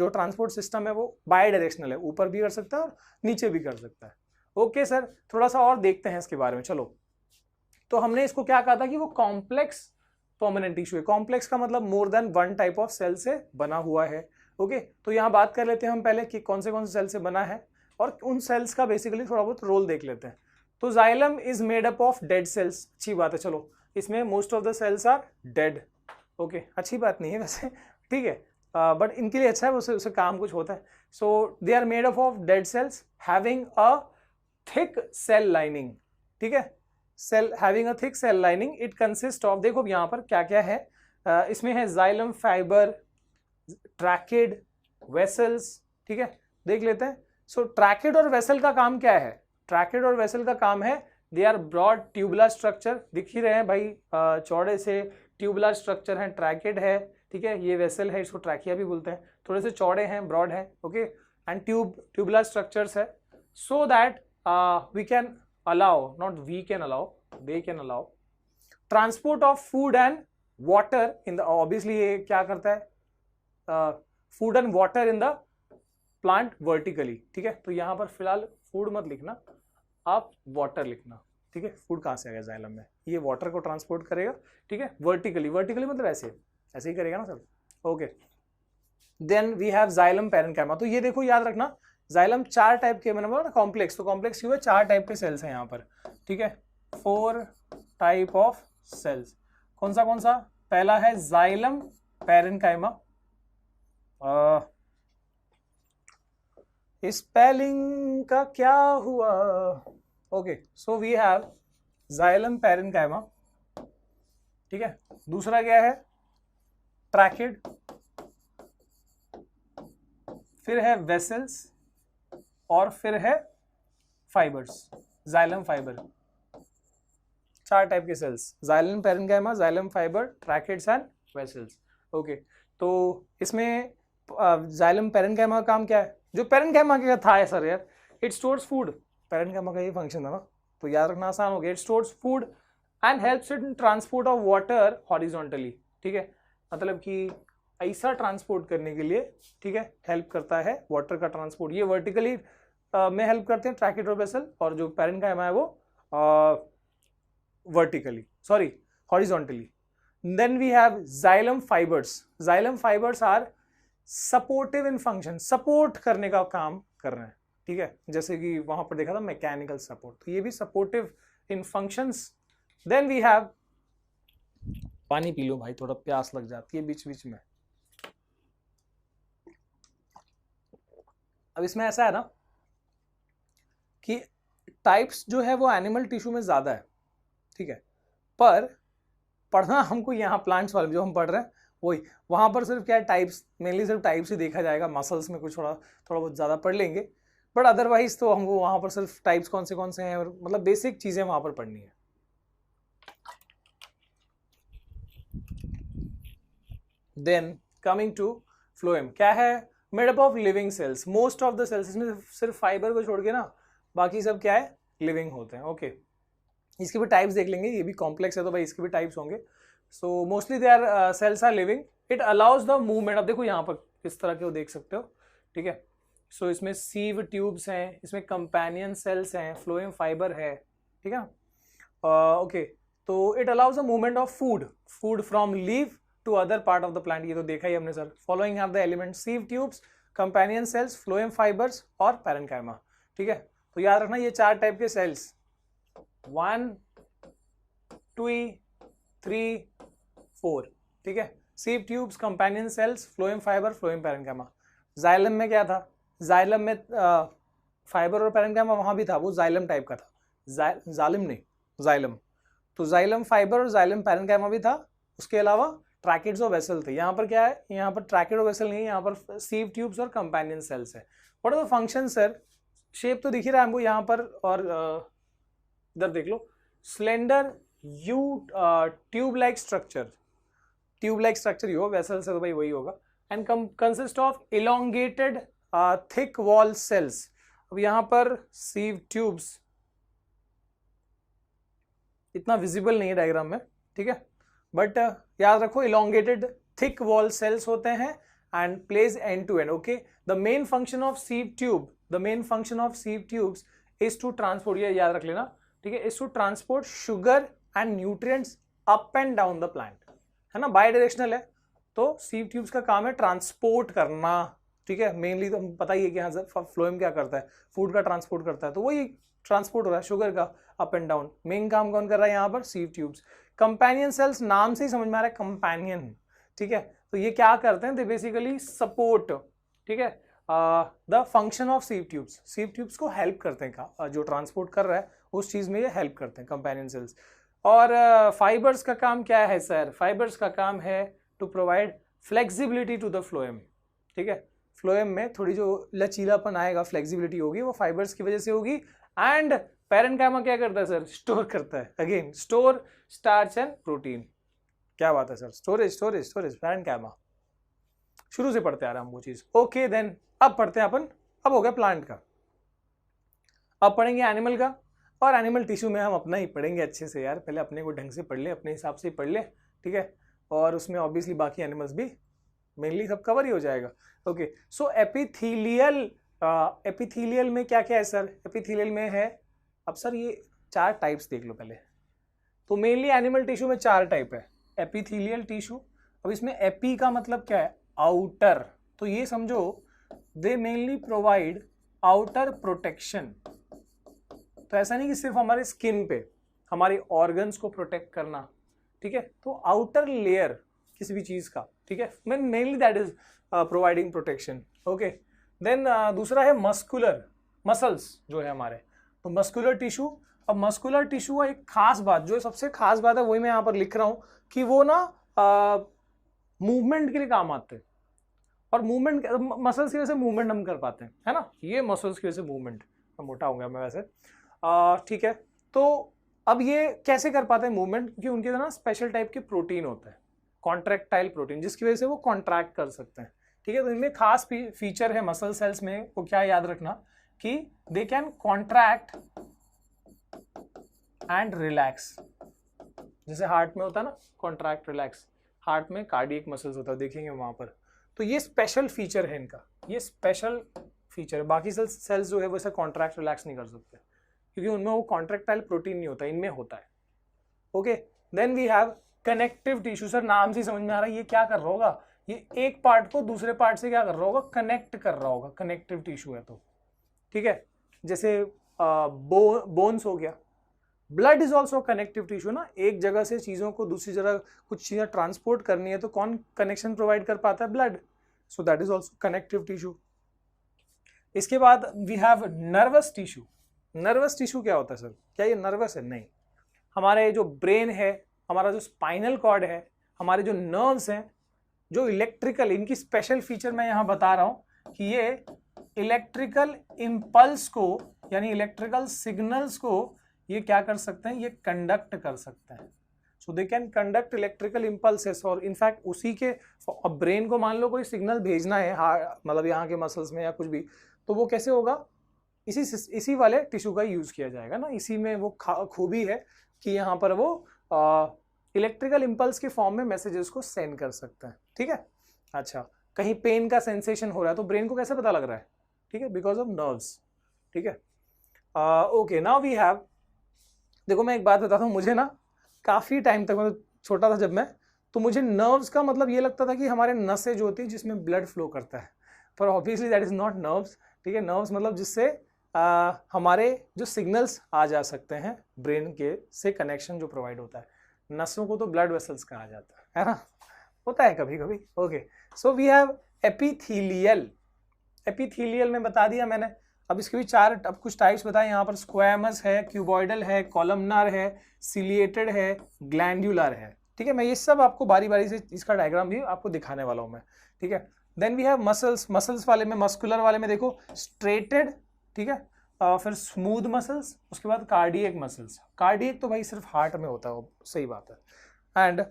ट्रांसपोर्ट सिस्टम है वो बाय डायरेक्शनल है, ऊपर भी कर सकता है और नीचे भी कर सकता है। ओके सर, थोड़ा सा और देखते हैं इसके बारे में, चलो। तो हमने इसको क्या कहा था कि वो कॉम्प्लेक्स परमानेंट टिश्यू है। कॉम्प्लेक्स का मतलब more than one type of cell से बना हुआ है। ओके, तो यहाँ बात कर लेते हैं हम पहले कि कौन से सेल से बना है और उन सेल्स का बेसिकली थोड़ा बहुत रोल देख लेते हैं। तो xylem is made up of dead cells. अच्छी बात है, चलो इसमें most of the cells are dead. Okay, अच्छी बात नहीं है वैसे, ठीक है, बट इनके लिए अच्छा है, उससे काम कुछ होता है। So they are made up of dead cells having a thick cell lining. ठीक है, cell having a thick cell lining. It consist of, देखो यहाँ पर क्या क्या है, इसमें है जाइलम फाइबर, ट्रैकेड, वेसल्स। ठीक है, देख लेते हैं। सो ट्रैकेड और वेसल का काम क्या है? ट्रैकेड और वेसल का काम है, they are broad tubular structure. दिख ही रहे हैं भाई, चौड़े से ट्यूबुलर स्ट्रक्चर है, ट्रैकेड है। ठीक है, ये वेसल है, इसको ट्रैकिया भी बोलते हैं। थोड़े से चौड़े हैं, ब्रॉड है। ओके, एंड ट्यूबुलर स्ट्रक्चर्स है, so that we can allow, not we can allow, they can allow transport of food and water in the, obviously ये क्या करता है, food and water in the plant vertically. ठीक है, तो यहां पर फिलहाल फूड मत लिखना, आप वाटर लिखना। ठीक है, फूड कहां से आ गया जाइलम में, ये वाटर को ट्रांसपोर्ट करेगा। ठीक है, वर्टिकली, वर्टिकली मतलब ऐसे ऐसे ही करेगा ना sir. Okay, then we have xylem parenchyma. तो ये देखो याद रखना, जाइलम 4 टाइप के, मैंने बोला ना कॉम्प्लेक्स, तो कॉम्प्लेक्स क्यों है, 4 टाइप के सेल्स हैं यहाँ पर। ठीक है, 4 टाइप ऑफ सेल्स। कौन सा? पहला है जाइलम पैरेन्काइमा। स्पेलिंग का क्या हुआ? Okay, so we have xylem parenchyma. ठीक है, दूसरा क्या है, ट्रैकेड, फिर है वेसल्स, और फिर है फाइबर्स, जाइलम फाइबर। 4 टाइप के cells, xylem parenchyma, xylem fibre, tracheids and vessels. Okay, तो इसमें जाइलम पैरेन्काइमा का काम क्या है? जो पैरेन्काइमा का था है सर यार, इट स्टोर्स फूड, पैरेन्काइमा का ये फंक्शन है ना, तो याद रखना आसान हो गया। It stores food and helps in transport of water horizontally. ठीक है, मतलब कि ऐसा ट्रांसपोर्ट करने के लिए, ठीक है, हेल्प करता है वाटर का ट्रांसपोर्ट। ये वर्टिकली में हेल्प करते हैं ट्रैकेड और वेसल, और जो पैरेन्काइमा है वो vertically, sorry horizontally. Then we have xylem fibres. Xylem fibres are supportive in function, support करने का काम कर रहे हैं। ठीक है, जैसे कि वहां पर देखा था मैकेनिकल सपोर्ट, तो ये भी supportive in functions. Then we have, पानी पी लो भाई, थोड़ा प्यास लग जाती है बीच बीच में। अब इसमें ऐसा है ना कि टाइप्स जो है वो एनिमल टिश्यू में ज्यादा है। ठीक है, पर पढ़ना हमको यहाँ प्लांट्स वाले जो हम पढ़ रहे हैं वही, वहां पर सिर्फ क्या है, टाइप्स, मेनली सिर्फ टाइप्स ही देखा जाएगा। मसल्स में कुछ थोड़ा बहुत ज्यादा पढ़ लेंगे, बट अदरवाइज तो हमको वहां पर सिर्फ टाइप्स कौन से हैं, और मतलब बेसिक चीजें वहां पर पढ़नी है। देन कमिंग टू फ्लोएम, क्या है, made up of living cells. Most of the cells, इसमें सिर्फ फाइबर को छोड़ के ना बाकी सब क्या है, लिविंग होते हैं। ओके, इसके भी टाइप्स देख लेंगे, ये भी कॉम्प्लेक्स है तो भाई इसके भी टाइप्स होंगे। So mostly they are cells are living. It allows the movement, अब देखो यहाँ पर किस तरह के वो देख सकते हो। ठीक है, सो इसमें सीव ट्यूब्स हैं, इसमें कंपेनियन सेल्स हैं, फ्लोएम फाइबर है। ठीक है, ओके, तो it allows the movement of food from leave to other part of the plant. ये तो देखा ही हमने sir. Following have the element sieve tubes, companion cells, phloem fibres और पैरेन्काइमा। ठीक है, तो याद रखना ये 4 टाइप के सेल्स, 1 2 3 4। ठीक है, सीव tubes, companion cells, phloem fibre, phloem parenchyma. Xylem में क्या था, जाइलम में फाइबर और पैरेन्काइमा वहां भी था, वो जाइलम टाइप का था, जालिम नहीं, जाइलम। तो जाइलम फाइबर और जाइलम पैरेन्काइमा भी था। उसके अलावा ट्रैकेड्स और वेसल थे। यहाँ पर क्या है, यहाँ पर ट्रैकेड और वेसल नहीं है, यहाँ पर सीव ट्यूब्स और कंपेनियन सेल्स है। What are the function sir? Shape तो दिख ही रहा है हमको यहाँ पर, और इधर देख लो, slender U tube like structure, tube like structure ही होगा, वेसल से तो भाई वही होगा। And consist of elongated thick wall cells. अब यहाँ पर सीव ट्यूब्स इतना विजिबल नहीं है डायग्राम में, ठीक है, बट याद रखो इलोंगेटेड थिक वॉल सेल्स होते हैं and place end to end. Okay, the main function of sieve tube, the main function of sieve tubes is to transport, ये याद रख लेना, ठीक है, is to transport sugar and nutrients up and down the plant, है ना, by directional है। तो सीव ट्यूब्स का काम है ट्रांसपोर्ट करना, ठीक है, मेनली तो पता ही है कि हाँ सर फ्लोएम क्या करता है, फूड का ट्रांसपोर्ट करता है, तो वही ट्रांसपोर्ट हो रहा है शुगर का अप एंड डाउन। मेन काम कौन कर रहा है यहाँ पर, सीव ट्यूब्स। कंपेनियन सेल्स, नाम से ही समझ में आ रहा है कंपेनियन, ठीक है, तो ये क्या करते हैं, दे बेसिकली सपोर्ट, ठीक है, the function of sieve tubes, sieve tubes को हेल्प करते हैं, जो ट्रांसपोर्ट कर रहा है उस चीज में ये हेल्प करते हैं कंपेनियन सेल्स। और फाइबर्स का काम क्या है सर, फाइबर्स का काम है to provide flexibility to the phloem, ठीक है, फ्लोएम में थोड़ी जो लचीलापन आएगा, फ्लेक्सिबिलिटी होगी, वो फाइबर्स की वजह से होगी। एंड पैरेन्काइमा क्या करता है सर, स्टोर करता है, again store starch and protein. क्या बात है sir, storage storage storage, parenchyma शुरू से पढ़ते आ रहे हैं हम वो चीज। ओके देन अब पढ़ते हैं अपन, अब हो गया प्लांट का, अब पढ़ेंगे एनिमल का। और एनिमल टिश्यू में हम अपना ही पढ़ेंगे अच्छे से यार, पहले अपने को ढंग से पढ़ ले, अपने हिसाब से पढ़ ले, ठीक है, और उसमें ऑब्वियसली बाकी एनिमल्स भी मेनली सब कवर ही हो जाएगा। ओके सो एपिथेलियल, एपिथेलियल में क्या क्या है सर, एपिथेलियल में है, अब सर ये 4 टाइप्स देख लो पहले, तो मेनली एनिमल टिश्यू में 4 टाइप है एपिथेलियल टिश्यू। अब इसमें एपी का मतलब क्या है, आउटर, तो ये समझो दे मेनली प्रोवाइड आउटर प्रोटेक्शन। तो ऐसा नहीं कि सिर्फ हमारे स्किन पे हमारे ऑर्गन्स को प्रोटेक्ट करना, ठीक है, तो आउटर लेयर किसी भी चीज का, ठीक है, mainly that is providing protection. Okay then दूसरा है मस्कुलर, मसल्स जो है हमारे, तो मस्कुलर टिश्यू। अब मस्कुलर टिश्यू एक खास बात, जो सबसे खास बात है वही मैं यहाँ पर लिख रहा हूं कि वो ना मूवमेंट के लिए काम आते हैं, और मूवमेंट मसल्स की वजह से मूवमेंट हम कर पाते हैं, है ना, ये मसल्स की वजह से मूवमेंट, मोटा हो गया मैं वैसे, ठीक है। तो अब ये कैसे कर पाते हैं मूवमेंट, क्योंकि उनके अंदर ना स्पेशल टाइप के प्रोटीन होता है, कॉन्ट्रैक्टाइल प्रोटीन, जिसकी वजह से वो कॉन्ट्रैक्ट कर सकते हैं, ठीक है। तो इनमें खास फीचर है मसल सेल्स में, वो क्या याद रखना कि they can contract and relax, जैसे हार्ट में होता है ना कॉन्ट्रैक्ट रिलैक्स, हार्ट में कार्डियक मसल्स होता है, देखेंगे वहां पर, तो ये स्पेशल फीचर है इनका, ये स्पेशल फीचर है। बाकी सेल्स जो है वैसे कॉन्ट्रैक्ट रिलैक्स नहीं कर सकते, क्योंकि उनमें वो कॉन्ट्रैक्टाइल प्रोटीन नहीं होता, इनमें होता है। Okay then we have connective tissue, sir नाम से समझ में आ रहा है ये क्या कर रहा होगा, ये एक पार्ट को दूसरे पार्ट से क्या कर रहा होगा, कनेक्ट कर रहा होगा, कनेक्टिव टिश्यू है तो, ठीक है, जैसे बोन्स हो गया। Blood is also connective tissue ना, एक जगह से चीजों को दूसरी जगह कुछ चीजें ट्रांसपोर्ट करनी है तो कौन कनेक्शन प्रोवाइड कर पाता है, blood, so that is also connective tissue. इसके बाद we have nervous tissue. Nervous tissue क्या होता है सर, क्या ये नर्वस है, नहीं, हमारे जो ब्रेन है, हमारा जो स्पाइनल कॉर्ड है, हमारे जो नर्व्स हैं, जो इलेक्ट्रिकल, इनकी स्पेशल फीचर मैं यहां बता रहा हूं कि ये इलेक्ट्रिकल इम्पल्स को, यानी इलेक्ट्रिकल सिग्नल्स को ये क्या कर सकते हैं, ये कंडक्ट कर सकते हैं, so they can conduct electrical impulses. और इनफैक्ट उसी के ब्रेन को मान लो कोई सिग्नल भेजना है, मतलब यहाँ के मसल्स में या कुछ भी, तो वो कैसे होगा, इसी वाले टिश्यू का यूज किया जाएगा ना, इसी में वो खूबी है कि यहाँ पर वो इलेक्ट्रिकल इम्पल्स के फॉर्म में मैसेजेस को सेंड कर सकते हैं, ठीक है। अच्छा, कहीं पेन का सेंसेशन हो रहा है तो ब्रेन को कैसे पता लग रहा है, ठीक है, बिकॉज ऑफ नर्व्स, ठीक है। ओके नाउ वी हैव, देखो मैं एक बात बताता हूँ, मुझे ना काफी टाइम तक, मतलब छोटा था जब मैं, तो मुझे नर्व्स का मतलब ये लगता था कि हमारे नसें जो होती है जिसमें ब्लड फ्लो करता है, पर obviously that is not nerves, ठीक है। नर्व्स मतलब जिससे हमारे जो सिग्नल्स आ जा सकते हैं ब्रेन के से, कनेक्शन जो प्रोवाइड होता है, नसों को तो ब्लड वेसल्स कहा जाता है ना, होता है कभी कभी। Okay so we have epithelial, epithelial में बता दिया मैंने। अब इसके भी 4, अब कुछ टाइप्स बताए यहाँ पर, स्क्वैमस है, क्यूबॉइडल है, कॉलमनार है, सिलिएटेड है, ग्लैंडुलर है, ठीक है। मैं ये सब आपको बारी बारी से इसका डायग्राम भी आपको दिखाने वाला हूँ मैं, ठीक है। Then we have muscles, muscles वाले में, मस्कुलर वाले में देखो स्ट्रेटेड, ठीक है, फिर स्मूथ मसल्स, उसके बाद कार्डियक मसल्स। कार्डियक तो भाई सिर्फ हार्ट में होता है, सही बात है। एंड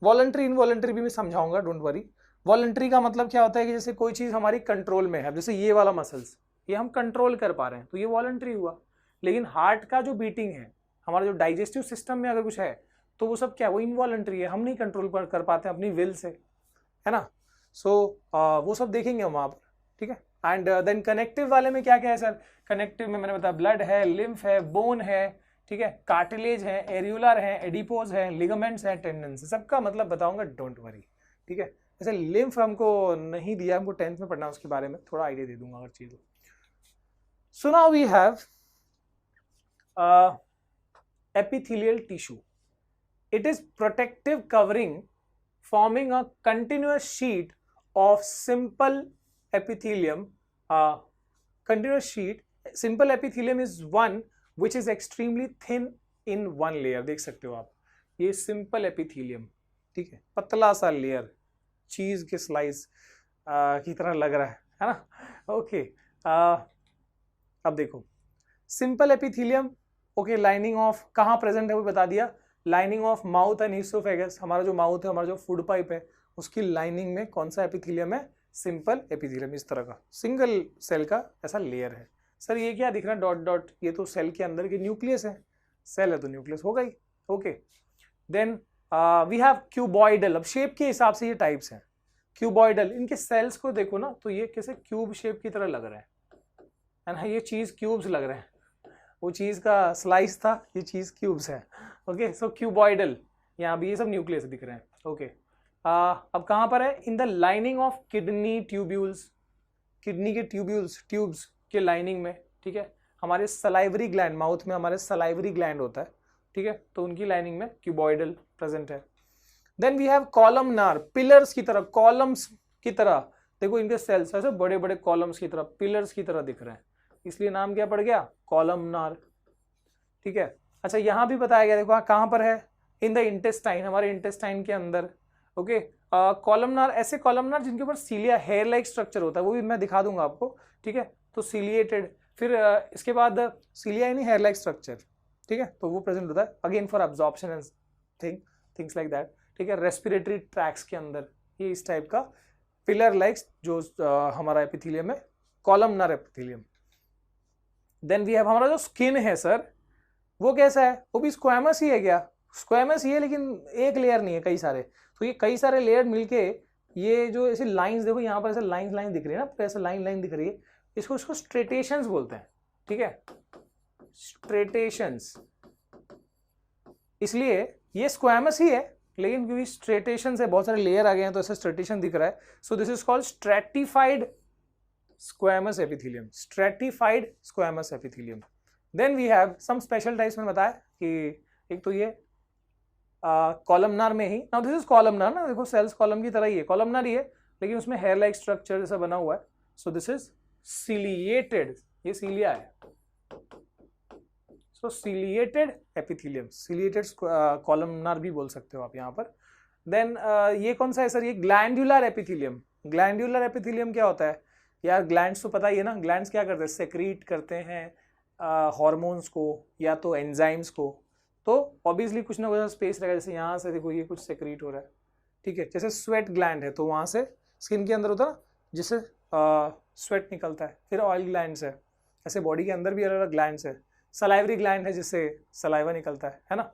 वॉलंटरी, इनवॉलंटरी भी मैं समझाऊंगा, डोंट वरी। वॉलंटरी का मतलब क्या होता है कि जैसे कोई चीज हमारी कंट्रोल में है, जैसे ये वाला मसल्स, ये हम कंट्रोल कर पा रहे हैं तो ये वॉलंटरी हुआ। लेकिन हार्ट का जो बीटिंग है, हमारा जो डाइजेस्टिव सिस्टम में अगर कुछ है तो वो सब क्या, वो इनवॉलंटरी है, हम नहीं कंट्रोल कर पाते अपनी विल से, है ना। सो वो सब देखेंगे हम वहां पर, ठीक है। एंड देन कनेक्टिव वाले में क्या क्या है सर, कनेक्टिव में मैंने बताया ब्लड है, लिम्फ है, बोन है, ठीक है, कार्टिलेज है, एरियुलर है, एडिपोज है, लिगामेंट्स है, टेंडन्स, सबका मतलब बताऊंगा, डोंट वरी। ठीक है, जैसे लिम्फ हमको नहीं दिया, हमको 10th में पढ़ना, उसके बारे में थोड़ा आइडिया दे दूंगा हर चीज। So now we have epithelial tissue. It is protective covering forming a continuous sheet of simple epithelium. Continuous sheet, simple epithelium is one which is extremely thin in one layer. देख सकते हो आप, ये simple epithelium, ठीक है, पतला सा layer, चीज के स्लाइस की तरह लग रहा है ना। ओके, अब देखो simple epithelium, okay, lining of कहाँ प्रेजेंट है वो बता दिया, lining of mouth and oesophagus, हमारा जो माउथ है, हमारा जो फूड पाइप है, उसकी लाइनिंग में कौन सा एपिथेलियम है, सिंपल एपिथेलियम, इस तरह का सिंगल सेल का ऐसा लेयर है। सर ये क्या दिख रहा है डॉट डॉट, ये तो सेल के अंदर की न्यूक्लियस है, सेल है तो न्यूक्लियस होगा ही। Okay, then we have cuboidal. अब शेप के हिसाब से ये टाइप्स हैं। क्यूबॉइडल, इनके सेल्स को देखो ना तो ये कैसे क्यूब शेप की तरह लग रहा है ना, ये चीज क्यूब्स लग रहे हैं, वो चीज का स्लाइस था, ये चीज क्यूब्स है। ओके, सो क्यूबॉइडल, यहाँ भी ये सब न्यूक्लियस दिख रहे हैं। ओके, अब कहाँ पर है, in the lining of kidney tubules, kidney के ट्यूब्यूल्स, ट्यूब्स के लाइनिंग में, ठीक है, हमारे सलाइवरी ग्लैंड, माउथ में हमारे सलाइवरी ग्लैंड होता है, ठीक है, तो उनकी लाइनिंग में क्यूबॉइडल प्रेजेंट है। Then we have columnar, pillars की तरह, कॉलम्स की तरह, देखो इनके सेल्स ऐसे बड़े बड़े कॉलम्स की तरह, पिलर्स की तरह दिख रहे हैं, इसलिए नाम क्या पड़ गया, कॉलमनार। ठीक है, अच्छा यहां भी बताया गया, देखो कहां पर है, इन द इंटेस्टाइन, हमारे इंटेस्टाइन के अंदर। ओके, कॉलमनार, ऐसे कॉलमनार जिनके ऊपर सीलिया, हेयर लाइक स्ट्रक्चर होता है, वो भी मैं दिखा दूंगा आपको। ठीक है, तो सीलिएटेड, फिर इसके बाद सीलिया यानी हेयर लाइक स्ट्रक्चर, ठीक है, तो वो प्रेजेंट होता है again for absorption and things like that. ठीक है, रेस्पिरेटरी ट्रैक्स के अंदर ये इस टाइप का पिलर लाइक जो हमारा एपिथेलियम है, columnar epithelium. Then we have हमारा जो स्किन है सर, वो कैसा है, वो भी स्क्वैमस ही है क्या, स्क्वैमस ही है, लेकिन एक लेयर नहीं है, कई सारे, तो ये कई सारे लेयर मिलके ये जो ऐसे लाइंस, देखो यहाँ पर ऐसे लाइन दिख रही है ना, तो ऐसे लाइन दिख रही है, इसको स्ट्रेटेशंस बोलते हैं। ठीक है, स्ट्रेटेशंस, इसलिए ये स्क्वैमस ही है, लेकिन क्योंकि स्ट्रेटेशन से बहुत सारे लेयर आ गए हैं तो ऐसे स्ट्रेटेशन दिख रहा है, so this is called stratified squamous epithelium, stratified squamous epithelium. Then we have some special types, मैंने बताया कि एक तो ये कॉलमनार में ही, नाउ दिस इज कॉलमनार ना, देखो सेल्स कॉलम की तरह ही है, कॉलमनार ही है, लेकिन उसमें हेयर लाइक स्ट्रक्चर जैसा बना हुआ है, सो दिस इज सिलिएटेड, ये सीलिया है, सो सिलिएटेड एपिथेलियम, सिलिएटेड कॉलमनार भी बोल सकते हो आप यहाँ पर। देन ये कौन सा है सर, ये ग्लैंडुलर एपिथेलियम। ग्लैंडुलर एपिथेलियम क्या होता है यार, ग्लैंड्स तो पता ही है ना, ग्लैंड्स क्या करते हैं, सेक्रीट करते हैं हार्मोन्स को या तो एंजाइम्स को, तो ऑब्वियसली कुछ ना कुछ स्पेस रहेगा, जैसे यहाँ से देखो ये कुछ सेक्रीट हो रहा है, ठीक है, जैसे स्वेट ग्लैंड है तो वहाँ से स्किन के अंदर होता है जिससे स्वेट निकलता है, फिर ऑयल ग्लैंड्स है, ऐसे बॉडी के अंदर भी अलग अलग ग्लैंड्स है, सलाइवरी ग्लैंड है जिससे सलाइवा निकलता है ना,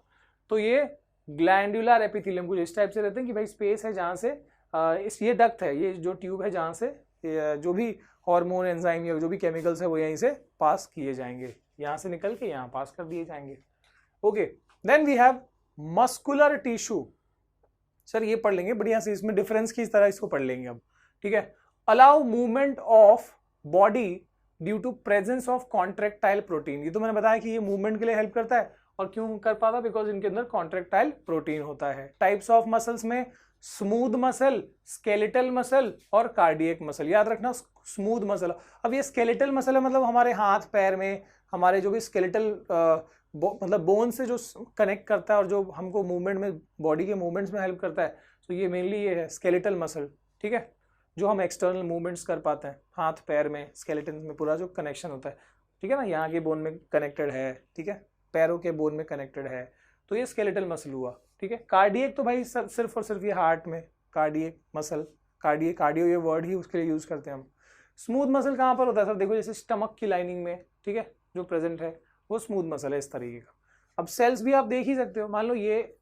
तो ये ग्लैंडुलर एपिथेलियम कुछ इस टाइप से रहते हैं कि भाई स्पेस है जहाँ से इस, ये डक्ट है, ये जो ट्यूब है जहाँ से जो भी हार्मोन एंजाइम या जो भी केमिकल्स है वो यहीं से पास किए जाएंगे, यहाँ से निकल के यहाँ पास कर दिए जाएंगे। Okay, then we have muscular tissue, sir ये पढ़ लेंगे बढ़िया से, इसमें डिफरेंस की तरह इसको पढ़ लेंगे अब। ठीक है, allow movement of body due to presence of contractile protein, ये तो मैंने बताया कि ये मूवमेंट के लिए हेल्प करता है, और क्यों कर पाता, बिकॉज इनके अंदर कॉन्ट्रेक्टाइल प्रोटीन होता है। टाइप्स ऑफ मसल्स में स्मूथ मसल, स्केलेटल मसल और कार्डियक मसल, याद रखना स्मूथ मसल। अब ये स्केलेटल मसल है मतलब हमारे हाथ पैर में, हमारे जो भी स्केलेटल मतलब बोन से जो कनेक्ट करता है और जो हमको मूवमेंट में, बॉडी के मूवमेंट्स में हेल्प करता है, तो ये मेनली ये है स्केलेटल मसल। ठीक है, जो हम एक्सटर्नल मूवमेंट्स कर पाते हैं हाथ पैर में, स्केलेटन में पूरा जो कनेक्शन होता है, ठीक है ना, यहाँ के बोन में कनेक्टेड है, ठीक है, पैरों के बोन में कनेक्टेड है, तो ये स्केलेटल मसल हुआ। ठीक है, कार्डियक तो भाई सिर्फ और सिर्फ ये हार्ट में, कार्डियक मसल, कार्डियो ये वर्ड ही उसके लिए यूज करते हैं हम। स्मूथ मसल कहाँ पर होता है सर, देखो जैसे स्टमक की लाइनिंग में, ठीक है, जो प्रेजेंट है वो स्मूथ मसल है इस तरीके का। अब सेल्स भी आप देख ही सकते हो, मान लो ये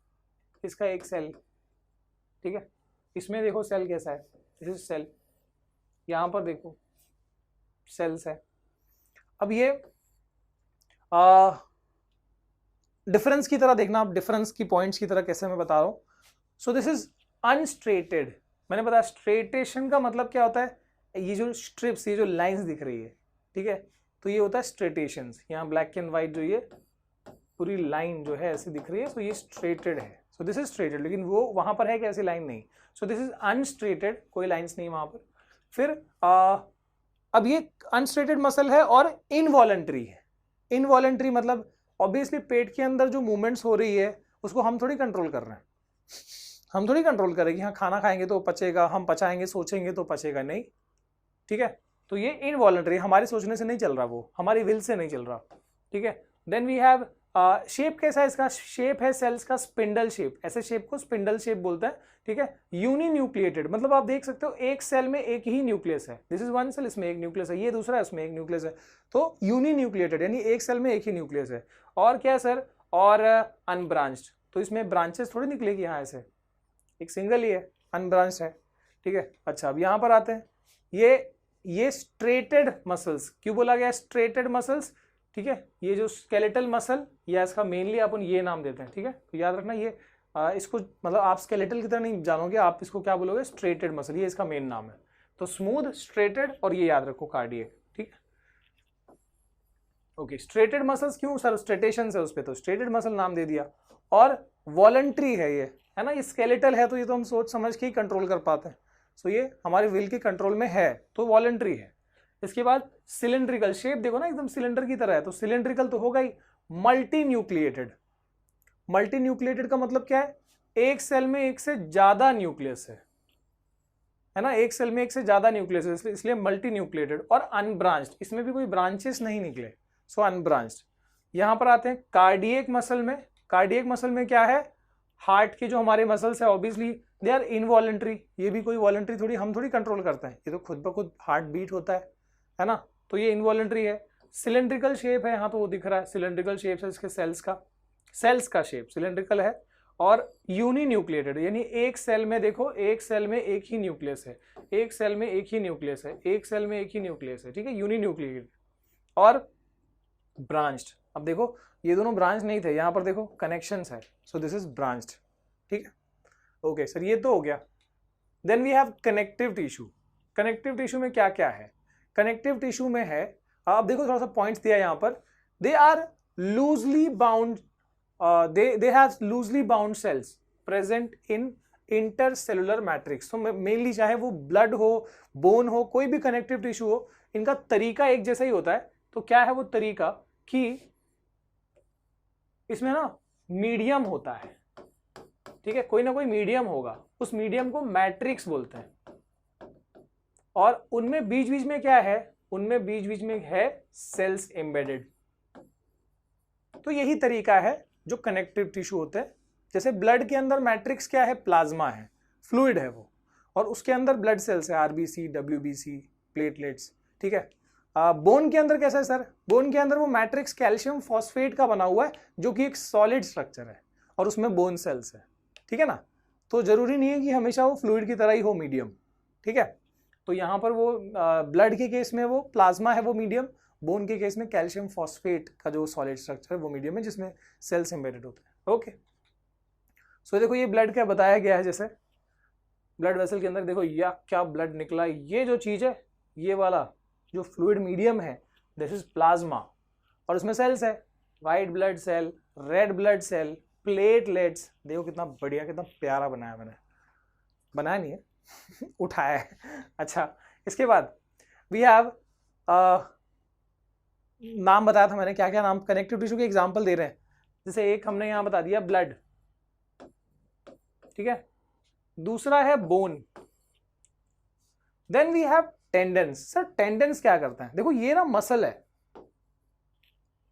इसका एक सेल, ठीक है, इसमें देखो सेल कैसा है, दिस इज सेल, यहाँ पर देखो सेल्स है। अब ये डिफरेंस की तरह देखना आप, डिफरेंस की पॉइंट्स की तरह कैसे मैं बता रहा हूं। सो दिस इज अनस्ट्रेटेड। मैंने बताया स्ट्रेटेशन का मतलब क्या होता है, ये जो स्ट्रिप्स, ये जो लाइंस दिख रही है, ठीक है, तो ये होता है स्ट्रेटेशंस। यहाँ ब्लैक एंड व्हाइट जो ये पूरी लाइन जो है ऐसे दिख रही है, सो ये स्ट्रेटेड है। सो दिस इज स्ट्रेटेड, लेकिन वो वहां पर है कि ऐसी लाइन नहीं। सो दिस इज अनस्ट्रेटेड, कोई लाइंस नहीं वहां पर। फिर अब ये अनस्ट्रेटेड मसल है और इनवॉलंटरी है। इनवॉलंटरी मतलब ऑब्वियसली पेट के अंदर जो मूवमेंट्स हो रही है उसको हम थोड़ी कंट्रोल कर रहे हैं, हम थोड़ी कंट्रोल करेंगे। हाँ खाना खाएंगे तो पचेगा, हम पचाएंगे, सोचेंगे तो पचेगा नहीं, ठीक है। तो ये इनवॉलंटरी, हमारे सोचने से नहीं चल रहा, वो हमारी विल से नहीं चल रहा, ठीक है। देन वी हैव शेप कैसा है इसका, शेप है सेल्स का स्पिंडल शेप, ऐसे शेप को स्पिंडल शेप बोलते हैं, ठीक है। यूनिन्यूक्लिएटेड मतलब आप देख सकते हो एक सेल में एक ही न्यूक्लियस है, दिस इज वन सेल, इसमें एक न्यूक्लियस है, ये दूसरा है उसमें एक न्यूक्लियस है, तो यूनिन्यूक्लिएटेड यानी एक सेल में एक ही न्यूक्लियस है। और क्या सर, और अनब्रांच्ड, तो इसमें ब्रांचेस थोड़ी निकलेगी, यहाँ ऐसे एक सिंगल ही है, अनब्रांच्ड है, ठीक है। अच्छा अब यहाँ पर आते हैं, ये स्ट्रेटेड मसल्स, क्यों बोला गया स्ट्रेटेड मसल्स, ठीक है। ये जो स्केलेटल मसल, या इसका मेनली अपन ये नाम देते हैं, ठीक है। तो याद रखना ये इसको मतलब आप स्केलेटल की तरह नहीं जानोगे, आप इसको क्या बोलोगे, स्ट्रेटेड मसल, ये इसका मेन नाम है। तो स्मूथ, स्ट्रेटेड और ये याद रखो कार्डियक, ठीक है। ओके, स्ट्रेटेड मसल्स क्यों सर, स्ट्रेटेशन है उस पर, तो स्ट्रेटेड मसल नाम दे दिया। और वॉलंटरी है ये, है ना, ये स्केलेटल है तो ये तो हम सोच समझ के ही कंट्रोल कर पाते हैं, सो ये हमारे विल के कंट्रोल में है तो वॉलंटरी है। इसके बाद सिलेंड्रिकल, शेप देखो ना एकदम सिलेंडर की तरह है, तो सिलेंड्रिकल तो होगा ही। मल्टी न्यूक्लिएटेड, मल्टी न्यूक्लिएटेड का मतलब क्या है, एक सेल में एक से ज्यादा न्यूक्लियस है ना, एक सेल में एक से ज्यादा न्यूक्लियस है, इसलिए मल्टी न्यूक्लिएटेड। और अनब्रांच्ड, इसमें भी कोई ब्रांचेस नहीं निकले, सो अनब्रांच्ड। यहां पर आते हैं कार्डियक मसल में। कार्डियक मसल में क्या है, हार्ट के जो हमारे मसल्स है ऑब्वियसली दे आर इनवॉलंटरी, ये भी कोई वॉलंटरी थोड़ी, हम थोड़ी कंट्रोल करते हैं, ये तो खुद ब खुद हार्ट बीट होता है ना, तो ये इनवॉलंटरी है। सिलेंड्रिकल शेप है, यहाँ तो वो दिख रहा है, सिलेंड्रिकल शेप है इसके सेल्स का शेप सिलेंड्रिकल है। और यूनिन्यूक्लिएटेड यानी एक सेल में देखो, एक सेल में एक ही न्यूक्लियस है, एक सेल में एक ही न्यूक्लियस है, एक सेल में एक ही न्यूक्लियस है, ठीक है, यूनिन्यूक्लिएटेड। और ब्रांच्ड, अब देखो ये दोनों ब्रांच नहीं थे, यहां पर देखो कनेक्शंस है, सो दिस इज ब्रांच्ड, ठीक है। ओके सर, ये तो हो गया। Then we have connective tissue. Connective tissue में क्या क्या है, कनेक्टिव टिश्यू में है, आप देखो थोड़ा सा पॉइंट्स दिया यहां पर, they are loosely bound, they have loosely bound cells present in intercellular matrix। तो मेनली चाहे वो ब्लड हो, बोन हो, कोई भी कनेक्टिव टिश्यू हो, इनका तरीका एक जैसा ही होता है। तो क्या है वो तरीका कि इसमें ना मीडियम होता है, ठीक है, कोई ना कोई मीडियम होगा, उस मीडियम को मैट्रिक्स बोलते हैं। और उनमें बीच बीच में क्या है, उनमें बीच बीच में है सेल्स एम्बेडेड। तो यही तरीका है जो कनेक्टिव टिश्यू होते हैं। जैसे ब्लड के अंदर मैट्रिक्स क्या है, प्लाज्मा है, फ्लूइड है वो, और उसके अंदर ब्लड सेल्स है, आरबीसी, डब्ल्यूबीसी, प्लेटलेट्स, ठीक है। बोन के अंदर कैसा है सर, बोन के अंदर वो मैट्रिक्स कैल्शियम फॉस्फेट का बना हुआ है, जो कि एक सॉलिड स्ट्रक्चर है, और उसमें बोन सेल्स है, ठीक है ना। तो जरूरी नहीं है कि हमेशा वो फ्लूइड की तरह ही हो, मीडियम, ठीक है। तो यहाँ पर वो ब्लड के केस में वो प्लाज्मा है वो मीडियम, बोन के केस में कैल्शियम फॉस्फेट का जो सॉलिड स्ट्रक्चर है वो मीडियम है, जिसमें सेल्स एम्बेडेड होते हैं। ओके, सो देखो ये ब्लड क्या बताया गया है, जैसे ब्लड वेसल के अंदर देखो या क्या ब्लड निकला, ये जो चीज है, ये वाला जो फ्लूइड मीडियम है, दिस इज प्लाज्मा, और उसमें सेल्स है, white blood cell, red blood cell, platelets. देखो कितना बढ़िया, कितना प्यारा बनाया मैंने, बनाया नहीं है उठाया है। अच्छा, इसके बाद वी हैव नाम बताया था मैंने, क्या क्या नाम कनेक्टिव टिश्यू के एग्जांपल दे रहे हैं। जैसे एक हमने यहां बता दिया ब्लड, ठीक है, दूसरा है bone, then we have tendons. Sir tendons क्या करता है, देखो ये ना मसल है,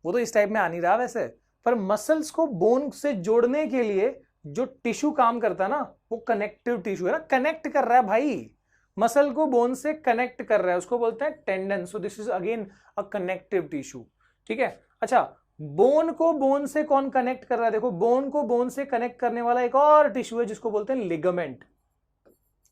वो तो इस टाइप में आ नहीं रहा वैसे, पर मसल्स को बोन से जोड़ने के लिए जो टिश्यू काम करता है ना, वो कनेक्टिव टिश्यू है ना, कनेक्ट कर रहा है भाई, मसल को बोन से कनेक्ट कर रहा है, उसको बोलते हैं tendon. So this is again a connective tissue, ठीक है। अच्छा, बोन को बोन से कौन कनेक्ट कर रहा है, देखो बोन को बोन से कनेक्ट करने वाला एक और टिश्यू है जिसको बोलते हैं लिगामेंट।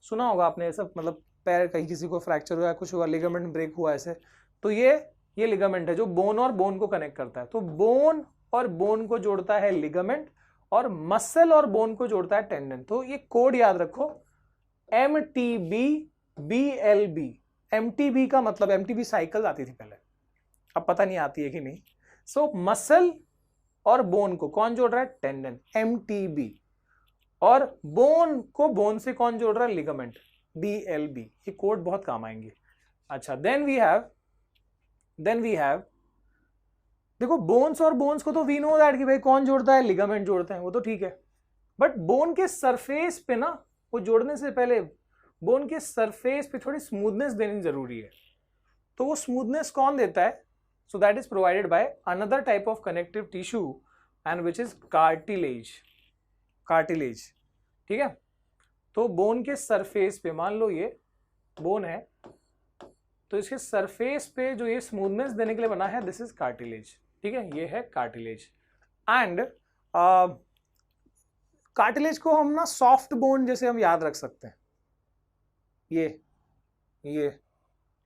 सुना होगा आपने ये सब, मतलब पैर कहीं किसी को फ्रैक्चर हुआ, कुछ हुआ, लिगामेंट ब्रेक हुआ ऐसे, तो ये लिगामेंट है जो बोन और बोन को कनेक्ट करता है। तो बोन और बोन को जोड़ता है लिगामेंट, और मसल और बोन को जोड़ता है टेंडन। तो ये कोड याद रखो, MTB/BLB। MTB का मतलब, MTB साइकिल आती थी पहले, अब पता नहीं आती है कि नहीं। सो मसल और बोन को कौन जोड़ रहा है? Tendon, MTB। और बोन को बोन से कौन जोड़ रहा है? Ligament, BLB। ये कोड बहुत काम आएंगे। अच्छा, देन वी हैव देखो बोन्स और बोन्स को तो वी नो दैट कि भाई कौन जोड़ता है? लिगामेंट जोड़ते हैं, वो तो ठीक है। बट बोन के सरफेस पे ना, वो जोड़ने से पहले बोन के सरफेस पे थोड़ी स्मूथनेस देनी जरूरी है। तो वो स्मूथनेस कौन देता है? So that is provided by another type of connective tissue and which is cartilage. ठीक है। तो बोन के सरफेस पे, मान लो ये बोन है, तो इसके सरफेस पे जो ये स्मूथनेस देने के लिए बना है, दिस इज कार्टिलेज। ठीक है, ये है कार्टिलेज। एंड कार्टिलेज को हम ना सॉफ्ट बोन जैसे हम याद रख सकते हैं, ये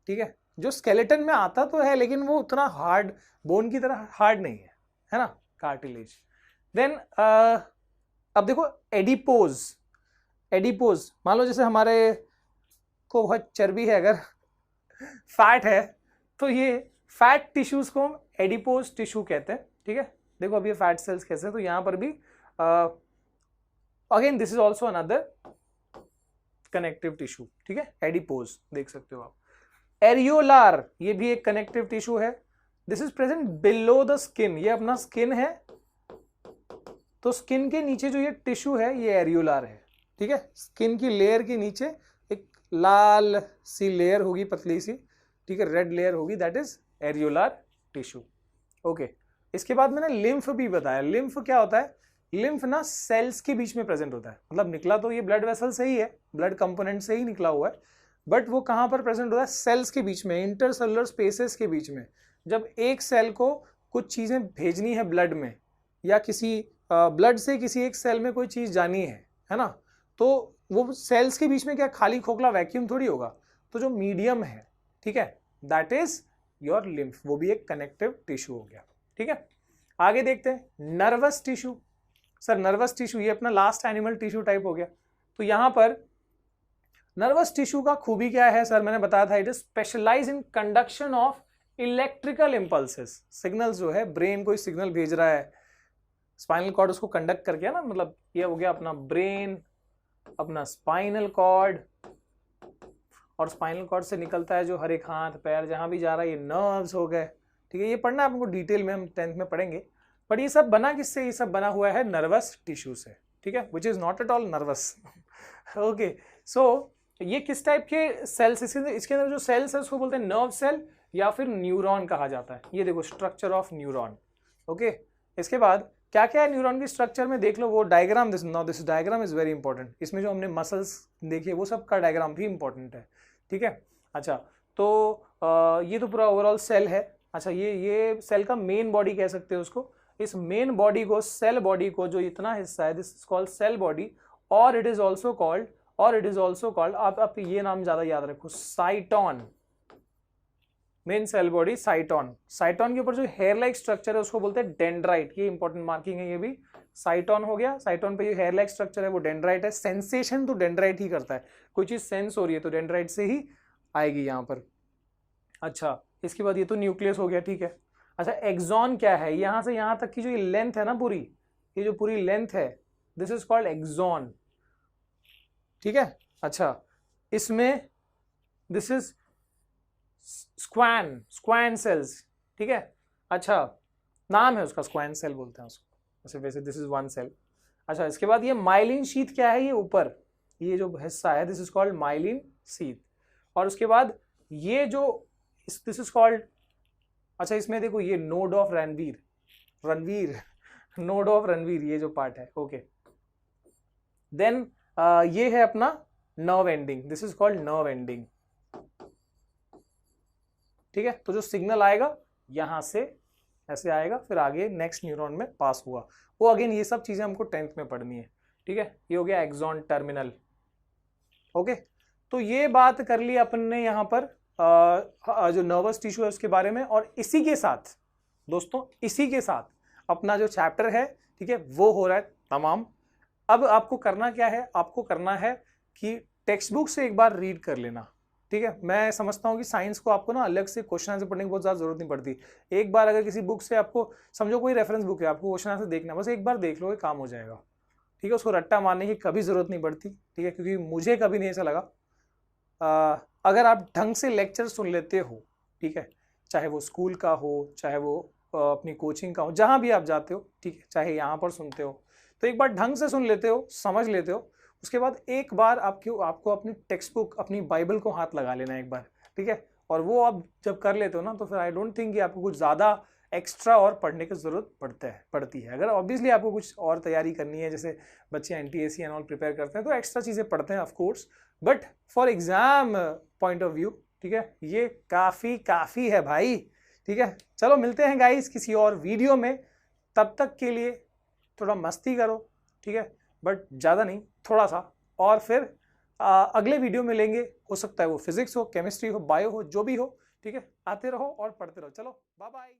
ठीक है, जो स्केलेटन में आता तो है लेकिन वो उतना हार्ड बोन की तरह हार्ड नहीं है ना, कार्टिलेज। देन अब देखो एडिपोज मान लो जैसे हमारे को बहुत चर्बी है, अगर फैट है, तो ये फैट टिश्यूज को हम एडिपोज टिश्यू कहते हैं। ठीक है, देखो अब ये फैट सेल्स कैसे हैं, तो यहां पर भी again this is also another connective tissue. ठीक है, एडिपोज देख सकते हो आप। एरियोलार, ये भी एक कनेक्टिव टिश्यू है। This is present below the skin, ये अपना स्किन है, तो स्किन के नीचे जो ये टिश्यू है ये एरियोलार है। ठीक है, स्किन की लेयर के नीचे एक लाल सी लेयर होगी, पतली सी, ठीक है, रेड लेयर होगी, दैट इज एरियोलार टिश्यू। ओके, इसके बाद मैंने लिम्फ भी बताया। लिम्फ क्या होता है? लिम्फ ना सेल्स के बीच में प्रेजेंट होता है, मतलब निकला तो ये ब्लड वेसल से ही है, ब्लड कंपोनेंट से ही निकला हुआ है, बट वो कहां पर प्रेजेंट होता है? सेल्स के बीच में, इंटरसेलुलर स्पेसेस के बीच में। जब एक सेल को कुछ चीजें भेजनी है ब्लड में, या किसी ब्लड से किसी एक सेल में कोई चीज जानी है ना, तो वो सेल्स के बीच में क्या खाली खोखला वैक्यूम थोड़ी होगा, तो जो मीडियम है, ठीक है, दैट इज योर लिम्फ, वो भी एक कनेक्टिव टिश्यू हो गया। ठीक है, आगे देखते हैं nervous tissue. Sir nervous tissue ये अपना लास्ट एनिमल टिश्यू टाइप हो गया। तो यहां पर नर्वस टिश्यू का खूबी क्या है? सर मैंने बताया था, it is specialise in conduction of electrical impulses. Signals जो है, ब्रेन कोई सिग्नल भेज रहा है, स्पाइनल कॉर्ड उसको कंडक्ट करके ना, मतलब ये हो गया अपना ब्रेन, अपना स्पाइनल कॉर्ड, और स्पाइनल कॉर्ड से निकलता है जो हर एक हाथ पैर जहां भी जा रहा है, ये नर्व्स हो गए। ठीक है, ये पढ़ना आपको डिटेल में, हम 10th में पढ़ेंगे। बट ये सब बना किससे? ये सब बना हुआ है नर्वस टिश्यू से। ठीक है, which is not at all nervous. Okay, so ये किस टाइप के सेल्स, इसके अंदर जो सेल्स है उसको बोलते हैं नर्व सेल या फिर न्यूरॉन कहा जाता है। ये देखो स्ट्रक्चर ऑफ न्यूरॉन। ओके, इसके बाद क्या क्या है न्यूरॉन की स्ट्रक्चर में देख लो, वो diagram, this diagram is very important. इसमें जो हमने मसल्स देखे वो सब का डायग्राम भी इंपॉर्टेंट है। ठीक है, अच्छा, तो ये तो पूरा ओवरऑल सेल है। अच्छा, ये सेल का मेन बॉडी कह सकते हो उसको। इस मेन बॉडी को, सेल बॉडी को, जो इतना हिस्सा है, this is called cell body, और इट इज ऑल्सो कॉल्ड आप ये नाम ज्यादा याद रखो, cyton. Main cell body cyton. Cyton के ऊपर जो हेयर लाइक स्ट्रक्चर है उसको बोलते हैं डेंड्राइट। ये इंपॉर्टेंट मार्किंग है, ये भी साइटोन हो गया। साइटोन पे जो हेयर लाइक स्ट्रक्चर है वो डेंड्राइट है। सेंसेशन तो डेंड्राइट ही करता है, कोई चीज सेंस हो रही है तो डेंड्राइट से ही आएगी यहाँ पर। अच्छा, इसके बाद ये तो न्यूक्लियस हो गया। ठीक है, अच्छा, एक्सॉन क्या है? यहां से यहां तक की जो ये लेंथ है ना पूरी, ये जो पूरी लेंथ है, दिस इज कॉल्ड एक्सॉन। ठीक है, अच्छा, इसमें दिस इज स्क्वैन सेल्स। ठीक है, अच्छा, नाम है उसका, स्क्वैन सेल बोलते हैं उसको वैसे दिस इज वन सेल। अच्छा, इसके बाद ये माइलिन शीथ क्या है? ये ऊपर ये जो हिस्सा है, this is called myelin sheath. और उसके बाद ये जो दिस इज कॉल्ड, अच्छा, इसमें देखो ये node of Ranveer node of Ranveer, ये जो पार्ट है। ओके, देन ये है अपना nerve ending, this is called nerve ending. ठीक है, तो जो सिग्नल आएगा यहां से ऐसे आएगा, फिर आगे नेक्स्ट न्यूरॉन में पास हुआ, वो अगेन ये सब चीजें हमको 10th में पढ़नी है। ठीक है, ये हो गया एक्सॉन टर्मिनल। ओके, तो ये बात कर ली अपन ने यहाँ पर जो नर्वस टिश्यू है उसके बारे में। और इसी के साथ दोस्तों, इसी के साथ अपना जो चैप्टर है, ठीक है, वो हो रहा है तमाम। अब आपको करना क्या है, आपको करना है कि टेक्स्ट बुक से एक बार रीड कर लेना, ठीक है। मैं समझता हूँ कि साइंस को आपको ना अलग से क्वेश्चन आंसर पढ़ने की बहुत ज़्यादा जरूरत नहीं पड़ती। एक बार अगर किसी बुक से आपको, समझो कोई रेफरेंस बुक है, आपको क्वेश्चन आंसर देखना, बस एक बार देख लो, काम हो जाएगा, ठीक है। उसको रट्टा मारने की कभी जरूरत नहीं पड़ती, ठीक है, क्योंकि मुझे कभी नहीं ऐसा लगा। अगर आप ढंग से लेक्चर सुन लेते हो, ठीक है, चाहे वो स्कूल का हो, चाहे वो अपनी कोचिंग का हो, जहाँ भी आप जाते हो, ठीक है, चाहे यहाँ पर सुनते हो, तो एक बार ढंग से सुन लेते हो, समझ लेते हो, उसके बाद एक बार आपको अपनी टेक्स्ट बुक, अपनी बाइबल को हाथ लगा लेना एक बार, ठीक है। और वो आप जब कर लेते हो ना, तो फिर आई डोंट थिंक कि आपको कुछ ज़्यादा एक्स्ट्रा और पढ़ने की जरूरत पड़ती है। अगर ऑब्वियसली आपको कुछ और तैयारी करनी है, जैसे बच्चे NTSC एंड ऑल प्रिपेयर करते हैं, तो एक्स्ट्रा चीज़ें पढ़ते हैं of course, but for exam point of view, ठीक है, ये काफ़ी है भाई, ठीक है। चलो मिलते हैं गाइस किसी और वीडियो में, तब तक के लिए थोड़ा मस्ती करो, ठीक है, बट ज़्यादा नहीं, थोड़ा सा। और फिर अगले वीडियो में लेंगे, हो सकता है वो फिजिक्स हो, केमिस्ट्री हो, बायो हो, जो भी हो, ठीक है। आते रहो और पढ़ते रहो। चलो बाय बाय।